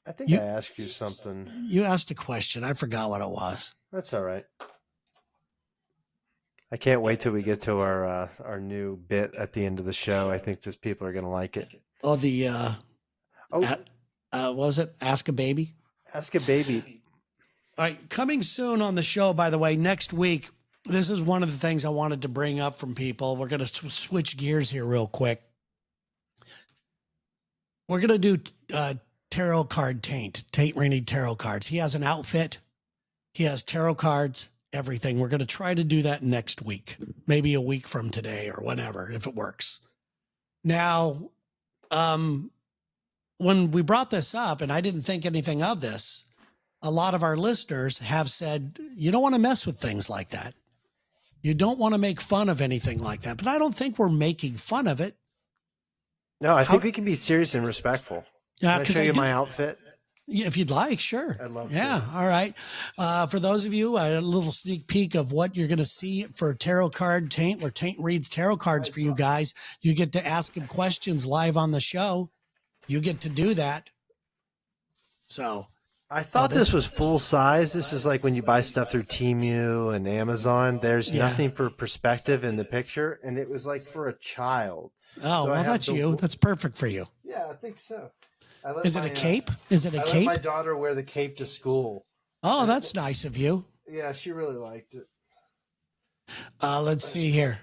I think I asked you something. You asked a question. I forgot what it was. That's all right. I can't wait till we get to our new bit at the end of the show. I think these people are going to like it. Oh, was it Ask a Baby? Ask a Baby. All right. Coming soon on the show, by the way, next week. This is one of the things I wanted to bring up from people. We're going to switch gears here real quick. We're going to do tarot card Taint reading tarot cards. He has an outfit. He has tarot cards, everything. We're going to try to do that next week, maybe a week from today or whenever, if it works. Now, when we brought this up, and I didn't think anything of this, a lot of our listeners have said, you don't want to mess with things like that. You don't want to make fun of anything like that. But I don't think we're making fun of it. No, I think we can be serious and respectful. Can I show you my outfit? If you'd like, sure. I'd love to. All right. For those of you, a little sneak peek of what you're going to see for Tarot Card Taint, where Taint reads tarot cards for you guys. You get to ask him questions live on the show. You get to do that. So I thought this was full size. This is like when you buy stuff through Temu and Amazon. There's nothing for perspective in the picture, and it was like for a child. Oh, so well, that's you. That's perfect for you. Yeah, I think so. Is it a cape? Is it a cape? I let my daughter wear the cape to school. Oh, that's nice of you. Yeah, she really liked it. Let's see here.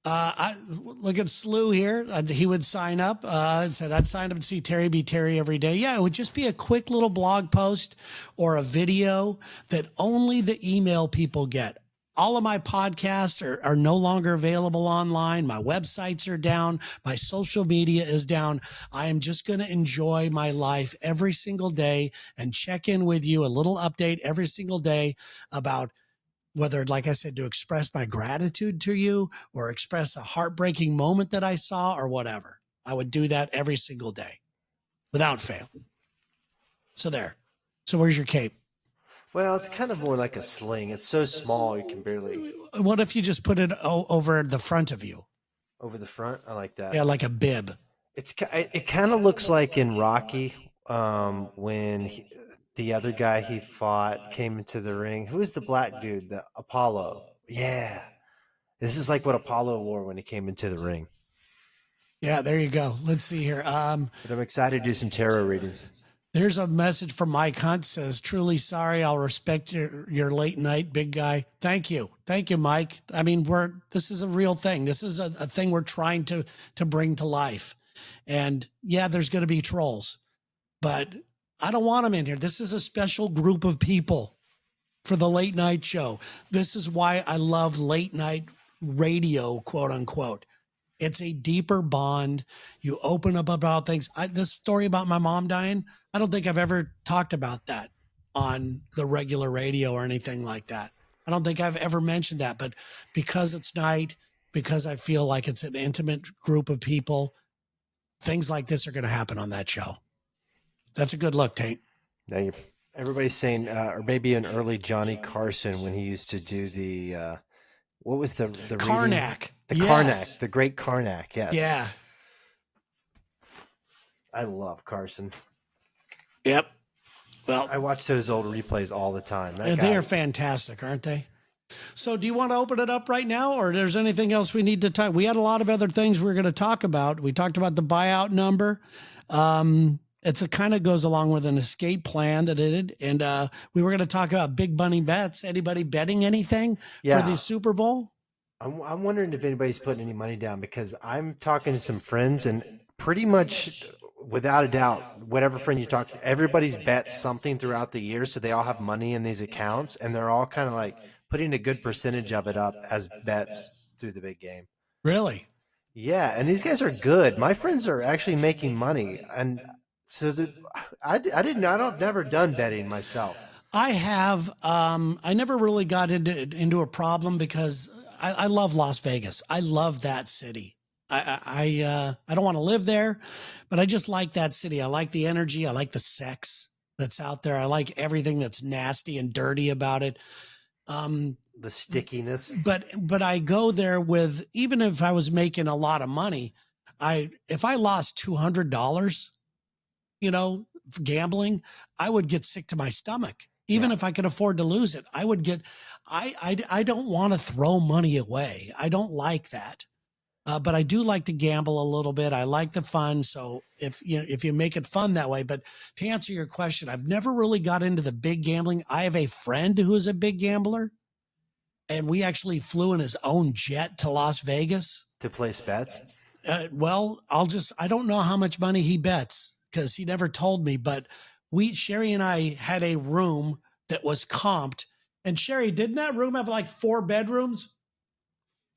I look at Slew here. He would sign up and said, I'd sign up and see Terry be Terry every day. Yeah, it would just be a quick little blog post or a video that only the email people get. All of my podcasts are no longer available online. My websites are down. My social media is down. I am just going to enjoy my life every single day and check in with you, a little update every single day about whether, like I said, to express my gratitude to you or express a heartbreaking moment that I saw or whatever. I would do that every single day without fail. So there. So where's your cape? Well, it's kind of more like a sling. It's so small you can barely. What if you just put it over the front of you? Over the front? I like that. Yeah, like a bib. It kind of looks like in Rocky when the other guy he fought came into the ring. Who is the black dude? The Apollo. Yeah. This is like what Apollo wore when he came into the ring. Yeah, there you go. Let's see here. But I'm excited to do some tarot readings. There's a message from Mike Hunt says, truly sorry. I'll respect your late night, big guy. Thank you. Thank you, Mike. I mean, this is a real thing. This is a thing we're trying to bring to life. And yeah, there's going to be trolls, but I don't want them in here. This is a special group of people for the late night show. This is why I love late night radio, quote unquote. It's a deeper bond. You open up about things. This story about my mom dying, I don't think I've ever talked about that on the regular radio or anything like that. I don't think I've ever mentioned that, but because it's night, because I feel like it's an intimate group of people, things like this are going to happen on that show. That's a good look, Taint. Thank you. Everybody's saying, or maybe an early Johnny Carson when he used to do the, what was the Karnak. Reading? The Yes. Karnak, the great Karnak. Yes. Yeah. I love Carson. Yep. Well, I watch those old replays all the time. they are fantastic, aren't they? So do you want to open it up right now, or there's anything else we need to talk? We had a lot of other things we were going to talk about. We talked about the buyout number. It kind of goes along with an escape plan that it did. And we were going to talk about big money bets. Anybody betting anything for the Super Bowl? I'm wondering if anybody's putting any money down, because I'm talking to some friends, and pretty much without a doubt, whatever friend you talk to, everybody's bet something throughout the year. So they all have money in these accounts, and they're all kind of like putting a good percentage of it up as bets through the big game. Really? Yeah. And these guys are good. My friends are actually making money. And so I've never done betting myself. I have. I never really got into a problem because I love Las Vegas. I love that city. I don't want to live there, but I just like that city. I like the energy. I like the sex that's out there. I like everything that's nasty and dirty about it. The stickiness. But I go there with, even if I was making a lot of money, if I lost $200, for gambling, I would get sick to my stomach. Even if I could afford to lose it, I would get, I don't want to throw money away. I don't like that. But I do like to gamble a little bit. I like the fun. So if you make it fun that way, but to answer your question, I've never really got into the big gambling. I have a friend who is a big gambler, and we actually flew in his own jet to Las Vegas To place bets? Well, I don't know how much money he bets because he never told me, but Sherry and I had a room that was comped. And Sherry, didn't that room have like 4 bedrooms?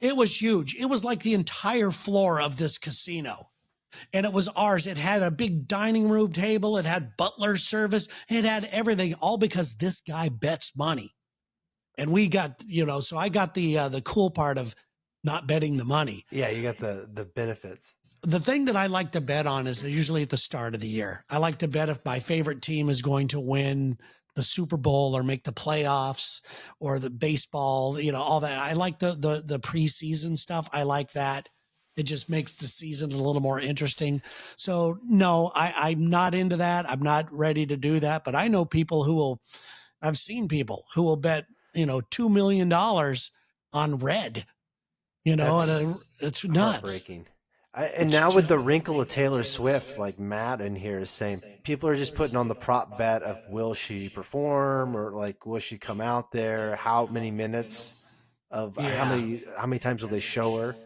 It was huge. It was like the entire floor of this casino. And it was ours. It had a big dining room table. It had butler service. It had everything, all because this guy bets money. And we got, so I got the cool part of not betting the money. Yeah, you got the benefits. The thing that I like to bet on is usually at the start of the year. I like to bet if my favorite team is going to win the Super Bowl or make the playoffs or the baseball, all that. I like the preseason stuff. I like that. It just makes the season a little more interesting. So no, I'm not into that. I'm not ready to do that, but I know people I've seen people who will bet, $2 million on red, and it's nuts. Heartbreaking. And now with the wrinkle of Taylor Swift, like Matt in here is saying, people are just putting on the prop bet of will she perform, or like will she come out there? How many minutes of how many times will they show her?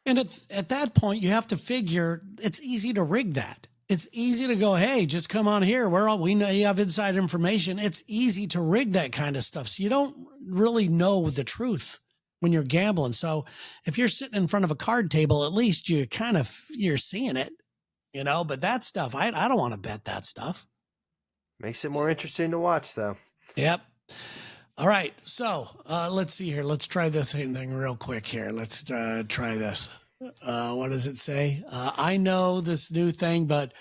And at that point, you have to figure it's easy to rig that. It's easy to go, hey, just come on here. We know you have inside information. It's easy to rig that kind of stuff. So you don't really know the truth when you're gambling. So if you're sitting in front of a card table, at least you're seeing it, but that stuff, I don't want to bet that stuff. Makes it more interesting to watch though. Yep. All right. So let's see here. Let's try this thing real quick here. Let's try this. What does it say? I know this new thing, but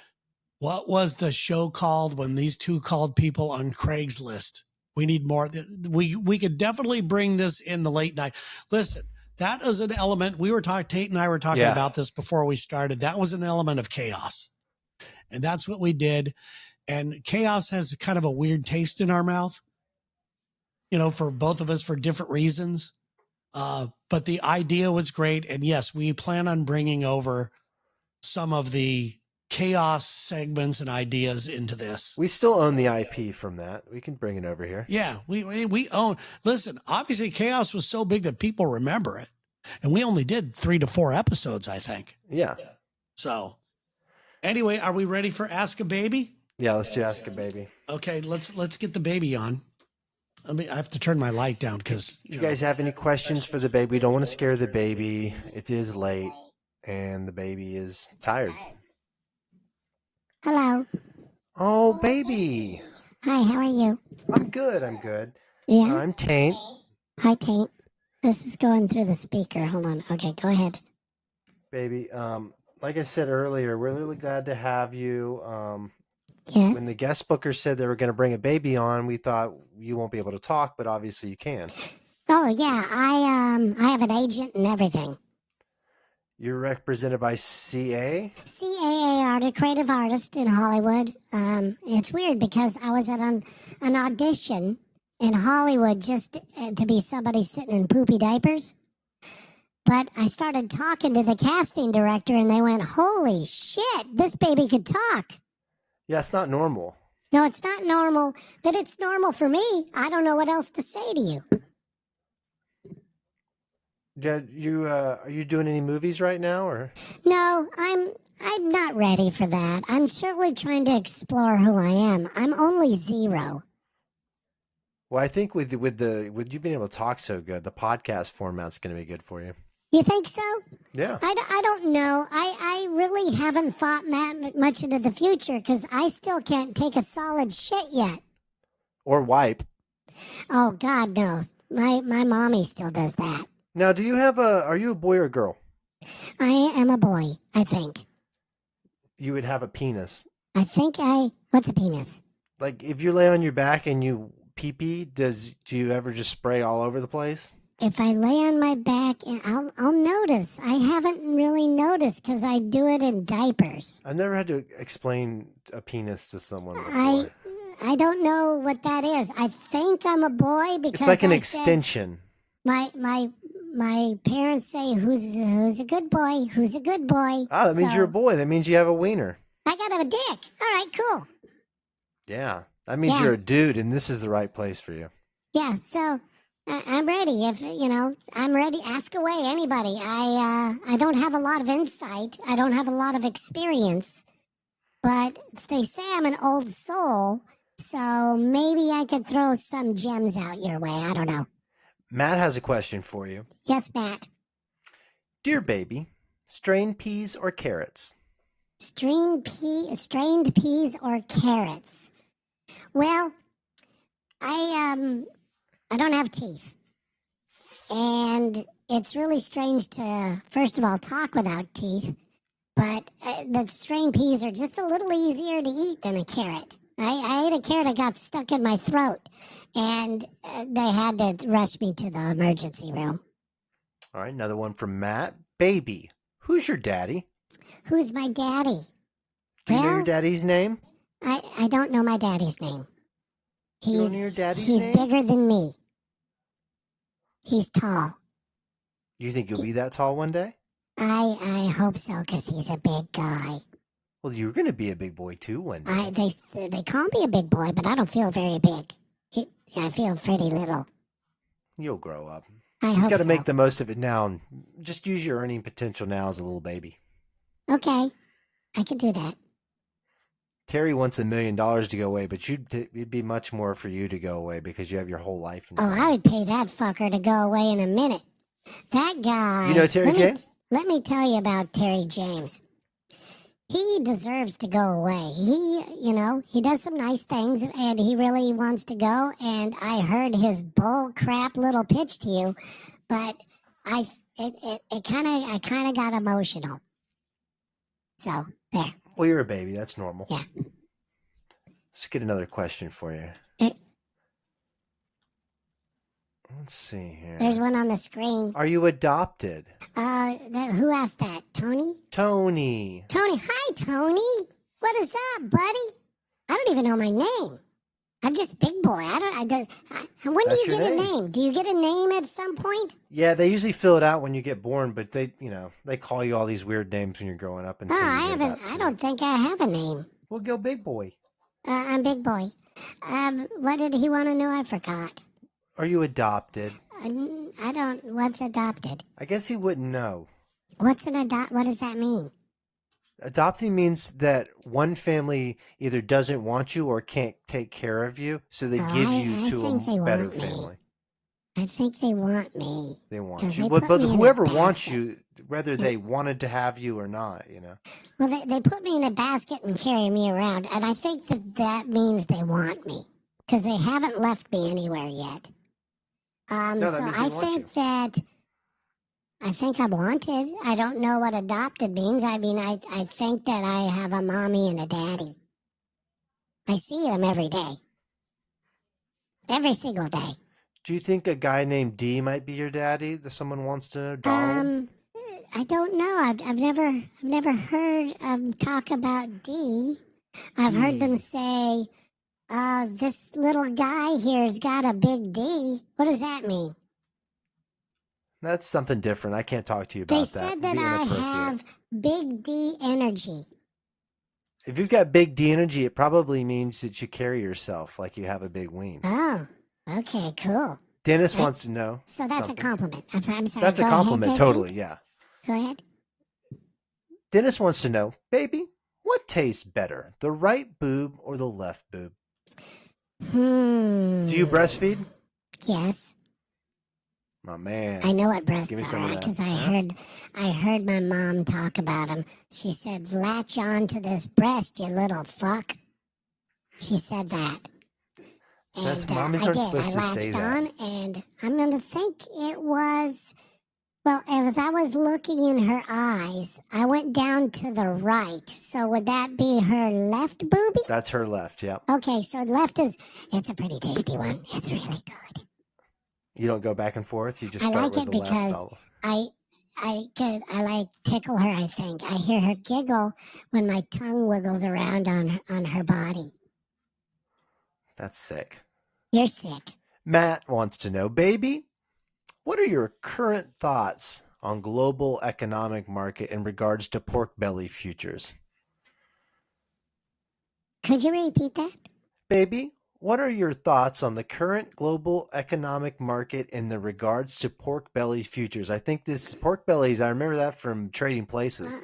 what was the show called when these two called people on Craigslist? We need more. We could definitely bring this in the late night. Listen, that is an element. Tate and I were talking about this before we started. That was an element of chaos. And that's what we did. And chaos has kind of a weird taste in our mouth, you know, for both of us for different reasons. But the idea was great. And yes, we plan on bringing over some of the chaos segments and ideas into this. We still own the IP from that. We can bring it over here. Yeah, we own. Listen, obviously, chaos was so big that people remember it, and we only did 3 to 4 episodes, I think. Yeah. So, anyway, are we ready for Ask a Baby? Yeah, let's do Ask a Baby. Okay, let's get the baby on. I have to turn my light down because If you guys have any questions for the baby, we don't want to scare the baby. It is late, and the baby is tired. Hello. Oh, baby. Hi, how are you? I'm good. I'm good. Yeah? I'm Taint. Hi, Taint. This is going through the speaker. Hold on. Okay, go ahead. Baby, like I said earlier, we're really glad to have you. Yes? When the guest booker said they were going to bring a baby on, we thought you won't be able to talk, but obviously you can. Oh, yeah. I have an agent and everything. You're represented by CA? CAAR, the creative artist in Hollywood. It's weird because I was at an audition in Hollywood just to be somebody sitting in poopy diapers. But I started talking to the casting director and they went, holy shit, this baby could talk. Yeah, it's not normal. No, it's not normal, but it's normal for me. I don't know what else to say to you. Yeah, are you doing any movies right now, or? No, I'm not ready for that. I'm surely trying to explore who I am. I'm only 0. Well, I think with you being able to talk so good, the podcast format's going to be good for you. You think so? Yeah. I don't know. I really haven't thought much into the future because I still can't take a solid shit yet. Or wipe. Oh, God, no. My mommy still does that. Now, are you a boy or a girl? I am a boy, I think. You would have a penis. What's a penis? Like, if you lay on your back and you pee-pee, do you ever just spray all over the place? If I lay on my back, I'll notice. I haven't really noticed because I do it in diapers. I've never had to explain a penis to someone before. I don't know what that is. I think I'm a boy because it's like an extension. My parents say, who's a good boy? Who's a good boy? Ah, that means you're a boy. That means you have a wiener. I got a dick. All right, cool. Yeah, that means you're a dude, and this is the right place for you. Yeah, so I'm ready. I'm ready. Ask away, anybody. I don't have a lot of insight. I don't have a lot of experience, but they say I'm an old soul, so maybe I could throw some gems out your way. I don't know. Matt has a question for you. Yes, Matt. Dear baby, strained peas or carrots? Strained peas or carrots? Well, I don't have teeth. And it's really strange to, first of all, talk without teeth. But the strained peas are just a little easier to eat than a carrot. I ate a carrot that got stuck in my throat. And they had to rush me to the emergency room. All right, another one from Matt. Baby, who's your daddy? Who's my daddy? Do you know your daddy's name? I don't know my daddy's name. You don't know your daddy's name? He's bigger than me. He's tall. You think you'll be that tall one day? I hope so, because he's a big guy. Well, you're going to be a big boy too one day. They call me a big boy, but I don't feel very big. I feel pretty little. You'll grow up. I You hope got to so. make the most of it now. And just use your earning potential now as a little baby. Okay, I can do that. Terry wants $1 million to go away, but it'd be much more for you to go away because you have your whole life. Oh, I would pay that fucker to go away in a minute. That guy. You know Terry James? Let me tell you about Terry James. He deserves to go away. He does some nice things and he really wants to go. And I heard his bull crap little pitch to you, but I kind of got emotional. So there. Well, you're a baby. That's normal. Yeah. Let's get another question for you. Let's see here. There's one on the screen. Are you adopted? Who asked that? Tony? Tony. Tony. Hi, Tony. What is up, buddy? I don't even know my name. I'm just Big Boy. When do That's you your get a name. name? Do you get a name at some point? Yeah, they usually fill it out when you get born, but they call you all these weird names when you're growing up until Oh, you I get haven't. about I 2. don't think I have a name. We'll go Big Boy. I'm Big Boy. What did he want to know? I forgot. Are you adopted? I don't. What's adopted? I guess he wouldn't know. What's an adopt? What does that mean? Adopting means that one family either doesn't want you or can't take care of you, so they give you I to think they a better want me. family. I think they want me. They want 'Cause you. they But put me in a whoever wants basket. you, whether they wanted to have you or not, Well, they put me in a basket and carry me around, and I think that means they want me because they haven't left me anywhere yet. No, that So means they I want think you. that I think I'm wanted. I don't know what adopted means. I mean, I think that I have a mommy and a daddy. I see them every day, every single day. Do you think a guy named D might be your daddy? That someone wants to know, Donald? I don't know. I've never heard talk about D. I've heard them D. say, this little guy here's got a big D. What does that mean? That's something different. I can't talk to you They about that. said It'd that be I inappropriate. have big D energy. If you've got big D energy, it probably means that you carry yourself like you have a big ween. Oh, okay, cool. Dennis Right. wants to know. So that's something. a compliment. I'm sorry. That's a Go ahead compliment, there, totally, Taint. yeah. Go ahead. Dennis wants to know, baby, what tastes better, the right boob or the left boob? Do you breastfeed? Yes. My man. I know what breasts Give me some of are that. because Huh? I heard my mom talk about them. She said, "Latch on to this breast, you little fuck." She said that. And That's mommies I aren't did. supposed I to say latched that. on, and I'm going to think it was. Well, as I was looking in her eyes, I went down to the right. So would that be her left boobie? That's her left, yep. Okay, so left it's a pretty tasty one. It's really good. You don't go back and forth, you just I start like with it the left. because I like tickle her. I think I hear her giggle when my tongue wiggles around on her body. That's sick. You're sick. Matt wants to know, baby, what are your current thoughts on global economic market in regards to pork belly futures? Could you repeat that? Baby, what are your thoughts on the current global economic market in the regards to pork belly futures? I think this pork bellies, I remember that from Trading Places.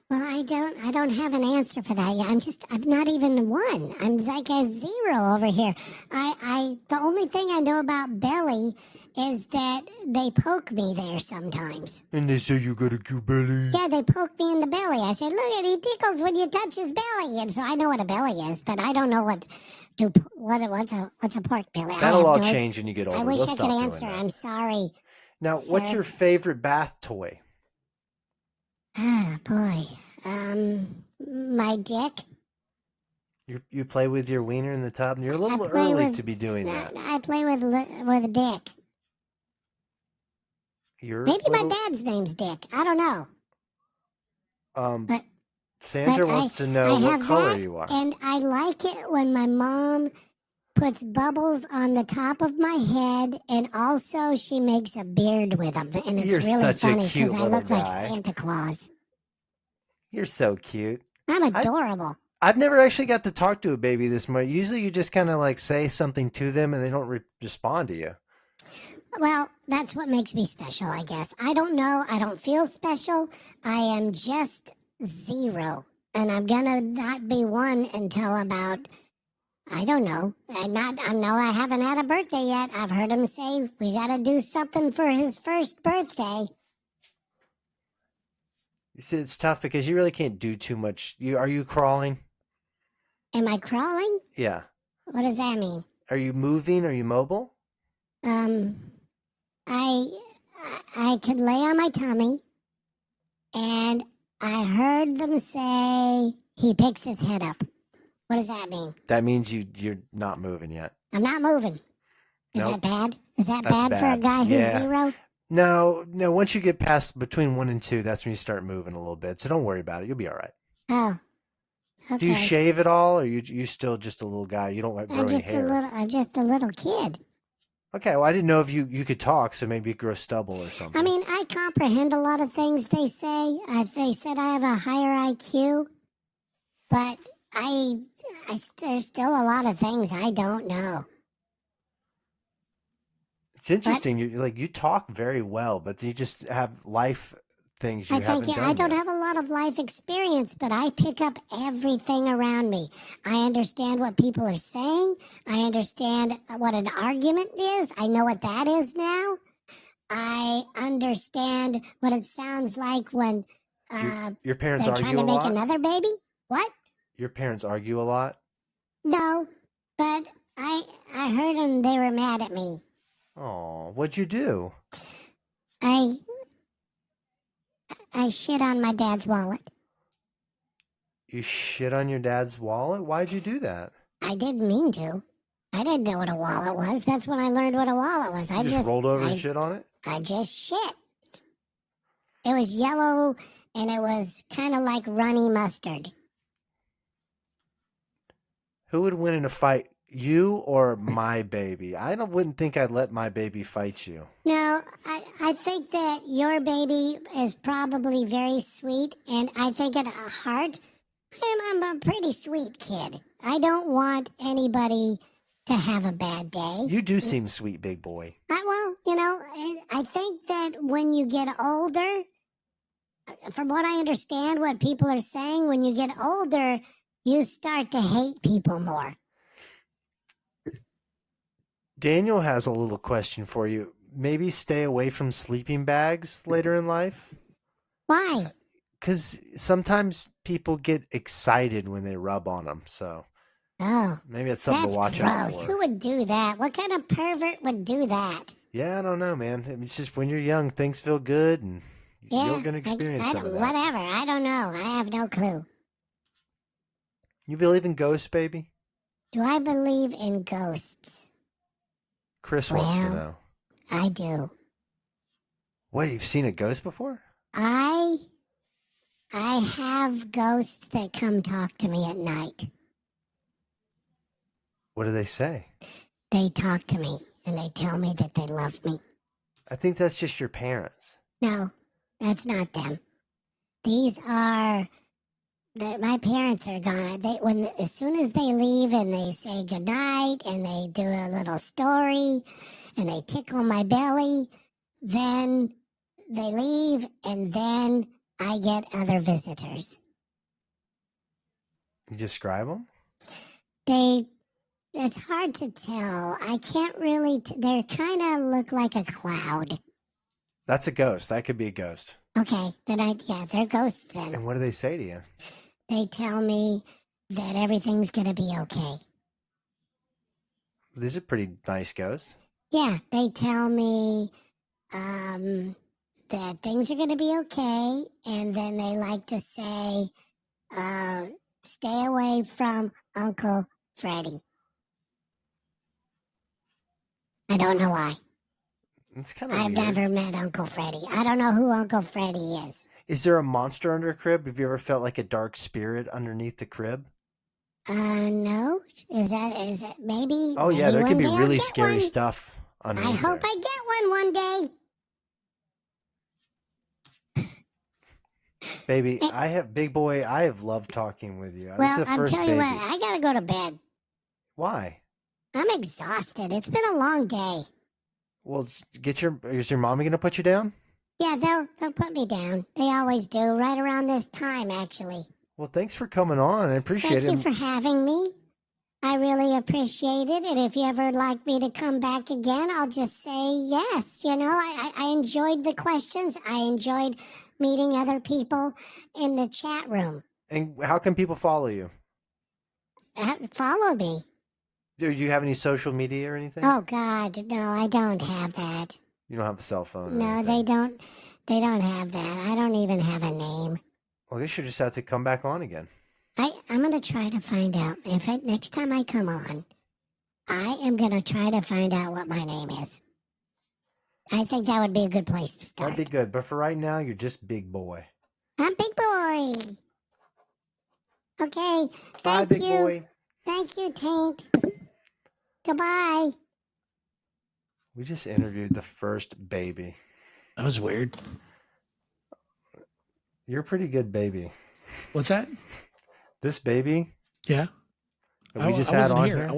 Well, I don't have an answer for that yet. I'm not even one. I'm like a 0 over here. The only thing I know about belly is that they poke me there sometimes. And they say you got a cute belly. Yeah, they poke me in the belly. I said, look at, he tickles when you touch his belly. And so I know what a belly is, but I don't know what's a pork belly. That'll all change when you get older. I wish They'll I stop could doing answer. that. I'm sorry. Now, what's sir. your favorite bath toy? Ah, boy. My dick. You play with your wiener in the tub? You're a little play early with- to be doing that. I play with a dick. You're Maybe my little- dad's name's Dick. I don't know. But- Sandra but wants to I know what have color that, you are. And I like it when my mom puts bubbles on the top of my head, and also she makes a beard with them. And it's You're really such a funny cute because I little look guy. like Santa Claus. You're so cute. I'm adorable. I've never actually got to talk to a baby this much. Usually you just kind of like say something to them and they don't respond to you. Well, that's what makes me special, I guess. I don't know. I don't feel special. I am just 0. And I'm going to not be 1 until about, I don't know. I know I haven't had a birthday yet. I've heard him say we got to do something for his first birthday. You see, it's tough because you really can't do too much. Are you crawling? Am I crawling? Yeah. What does that mean? Are you moving? Are you mobile? I could lay on my tummy, and I heard them say he picks his head up. What does that mean? That means you're not moving yet. I'm not moving. Is Nope. that bad? Is that That's bad for a bad. guy who's Yeah. 0? No. Once you get past between 1 and 2, that's when you start moving a little bit. So don't worry about it. You'll be all right. Oh, Okay. Do you shave at all, or you still just a little guy? You don't like grow any hair? I'm just a little kid. Okay, well, I didn't know if you could talk, so maybe you grow stubble or something. I mean, I comprehend a lot of things they say. They said I have a higher IQ, but there's still a lot of things I don't know. It's interesting. You talk very well, but you just have life things you haven't done I don't yet. have a lot of life experience, but I pick up everything around me. I understand what people are saying. I understand what an argument is. I know what that is now. I understand what it sounds like when Your parents they're argue trying to a make lot? another baby. What? Your parents argue a lot? No, but I heard them. They were mad at me. Oh, what'd you do? I shit on my dad's wallet. You shit on your dad's wallet? Why'd you do that? I didn't mean to. I didn't know what a wallet was. That's when I learned what a wallet was. You just rolled over and shit on it? I just shit. It was yellow and it was kind of like runny mustard. Who would win in a fight, you or my baby? Wouldn't think I'd let my baby fight you. No, I think that your baby is probably very sweet, and I think at heart, I'm a pretty sweet kid. I don't want anybody to have a bad day. You do seem sweet, big boy. I think that when you get older, from what I understand, what people are saying, when you get older, you start to hate people more. Daniel has a little question for you. Maybe stay away from sleeping bags later in life? Why? Because sometimes people get excited when they rub on them, so maybe it's something to watch out for. Who would do that? What kind of pervert would do that? Yeah, I don't know, man. It's just when you're young, things feel good, and you're going to experience some of that. Whatever. I don't know. I have no clue. You believe in ghosts, baby? Do I believe in ghosts? Chris wants to know. I do. What, you've seen a ghost before? I have ghosts that come talk to me at night. What do they say? They talk to me and they tell me that they love me. I think that's just your parents. No, that's not them. These are my parents are gone. As soon as they leave and they say goodnight and they do a little story and they tickle my belly, then they leave and then I get other visitors. You describe them? It's hard to tell. I can't really, they kind of look like a cloud. That's a ghost. That could be a ghost. Okay, they're ghosts then. And what do they say to you? They tell me that everything's going to be okay. This is a pretty nice ghost. Yeah, they tell me that things are going to be okay. And then they like to say, stay away from Uncle Freddie. I don't know why. It's kind of I've never met Uncle Freddie. I don't know who Uncle Freddie is. Is there a monster under a crib? Have you ever felt like a dark spirit underneath the crib? No. Is that maybe? Oh, yeah, there maybe can be one day really I'll get scary one. stuff underneath I hope there. I get one day. Baby, big boy, I have loved talking with you. Well, this is the I'm first telling you baby. what, I gotta go to bed. Why? I'm exhausted. It's been a long day. Well, is your mommy going to put you down? Yeah, they'll put me down. They always do, right around this time, actually. Well, thanks for coming on. I appreciate Thank it. you for having me. I really appreciate it. And if you ever like me to come back again, I'll just say yes. I enjoyed the questions. I enjoyed meeting other people in the chat room. And how can people follow you? Follow me. Do you have any social media or anything? Oh, God, no, I don't have that. You don't have a cell phone? No, they don't. They don't have that. I don't even have a name. Well, I guess you just have to come back on again. I'm going to try to find out. Next time I come on, I am going to try to find out what my name is. I think that would be a good place to start. That'd be good. But for right now, you're just big boy. I'm big boy. Okay. Bye, Thank big you. boy. Thank you, Taint. Goodbye. We just interviewed the first baby. That was weird. You're a pretty good baby. What's that? This baby Yeah. that we just I had wasn't on here. here.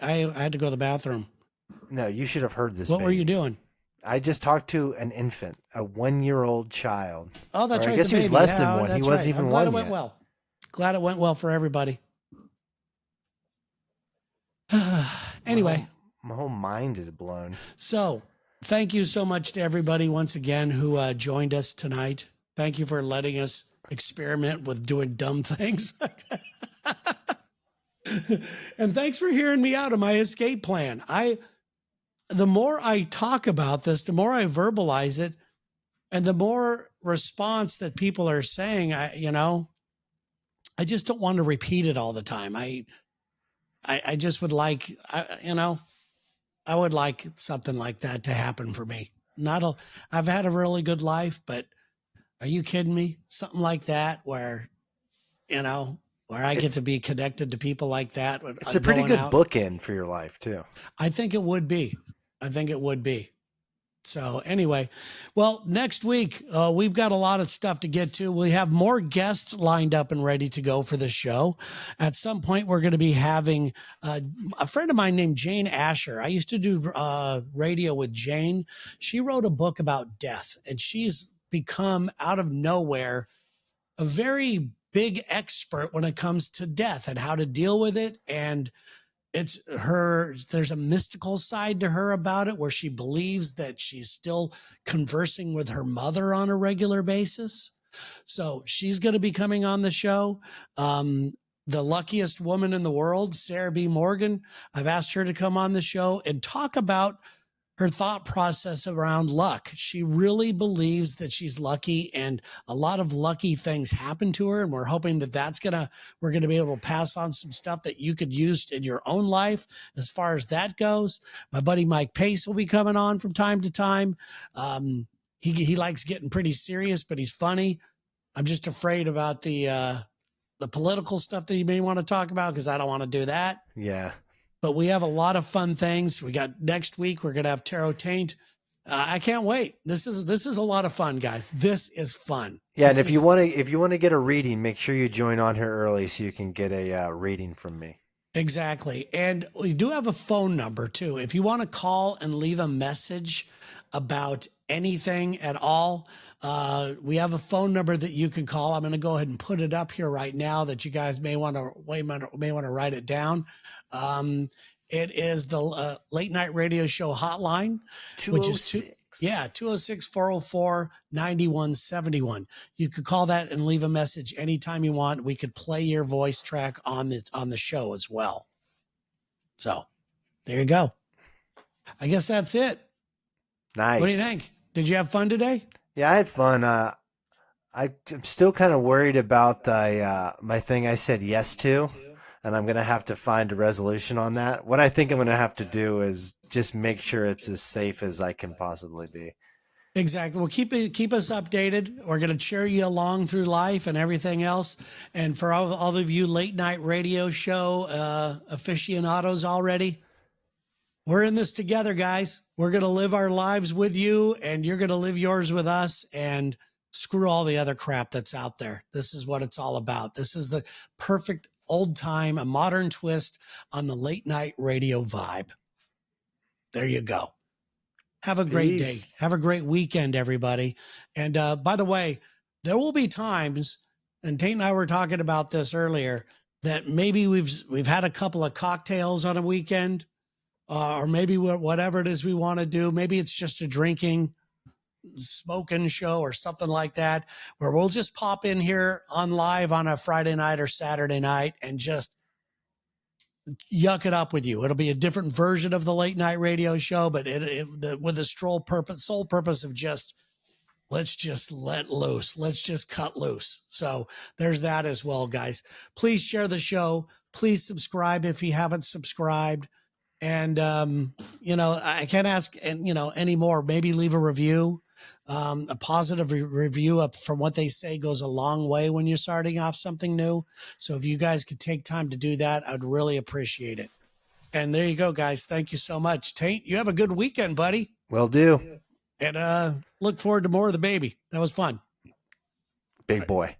I had to go to the bathroom. No, you should have heard this What baby. were you doing? I just talked to an infant, a 1-year-old child. Oh, that's Or right. I guess the he was baby. less Yeah, than one. He that's wasn't right. even I'm glad one it went yet. well. Glad it went well for everybody. Anyway, My whole mind is blown. so thank you so much to everybody once again who joined us tonight. Thank you for letting us experiment with doing dumb things. And thanks for hearing me out of my escape plan. The more I talk about this, the more I verbalize it, and the more response that people are saying, I just don't want to repeat it all the time. I just would like, I would like something like that to happen for me. I've had a really good life, but are you kidding me? Something like that where, where I get to be connected to people like that. It's a pretty good bookend for your life too. I think it would be. So anyway, well, next week, we've got a lot of stuff to get to. We have more guests lined up and ready to go for the show. At some point, we're going to be having a friend of mine named Jane Asher. I used to do radio with Jane. She wrote a book about death, and she's become out of nowhere a very big expert when it comes to death and how to deal with it. And there's a mystical side to her about it where she believes that she's still conversing with her mother on a regular basis. So she's going to be coming on the show. The luckiest woman in the world, Sarah B. Morgan. I've asked her to come on the show and talk about her thought process around luck. She really believes that she's lucky, and a lot of lucky things happen to her. And we're hoping that we're going to be able to pass on some stuff that you could use in your own life as far as that goes. My buddy Mike Pace will be coming on from time to time. He likes getting pretty serious, but he's funny. I'm just afraid about the political stuff that you may want to talk about, because I don't want to do that. Yeah. But we have a lot of fun things. We got next week, we're going to have Tarot Taint. I can't wait. This is a lot of fun, guys. This is fun. Yeah. And if you want to get a reading, make sure you join on here early so you can get a reading from me. Exactly. And we do have a phone number too. If you want to call and leave a message about anything at all, we have a phone number that you can call. I'm going to go ahead and put it up here right now that you guys may want to write it down. It is the late night radio show hotline, which is 206-404-9171. You could call that and leave a message anytime you want. We could play your voice track on the show as well. So there you go. I guess that's it. Nice. What do you think? Did you have fun today? Yeah, I had fun. I'm still kind of worried about my thing I said yes to, and I'm going to have to find a resolution on that. What I think I'm going to have to do is just make sure it's as safe as I can possibly be. Exactly. Well, keep us updated. We're going to cheer you along through life and everything else. And for all of you late night radio show aficionados already, we're in this together, guys. We're going to live our lives with you, and you're going to live yours with us, and screw all the other crap that's out there. This is what it's all about. This is the perfect old time, a modern twist on the late night radio vibe. There you go. Have a great day. Have a great weekend, everybody. And by the way, there will be times, and Taint and I were talking about this earlier, that maybe we've had a couple of cocktails on a weekend, or maybe whatever it is we want to do. Maybe it's just a drinking, smoking show or something like that, where we'll just pop in here on live on a Friday night or Saturday night and just yuck it up with you. It'll be a different version of the late night radio show, but with the sole purpose of let's just let loose. Let's just cut loose. So there's that as well, guys. Please share the show. Please subscribe if you haven't subscribed. And, I can't ask, any more. Maybe leave a review. A positive review up from what they say goes a long way when you're starting off something new. So if you guys could take time to do that, I'd really appreciate it. And there you go, guys. Thank you so much. Taint, you have a good weekend, buddy. Will do. And look forward to more of the baby. That was fun. Big boy.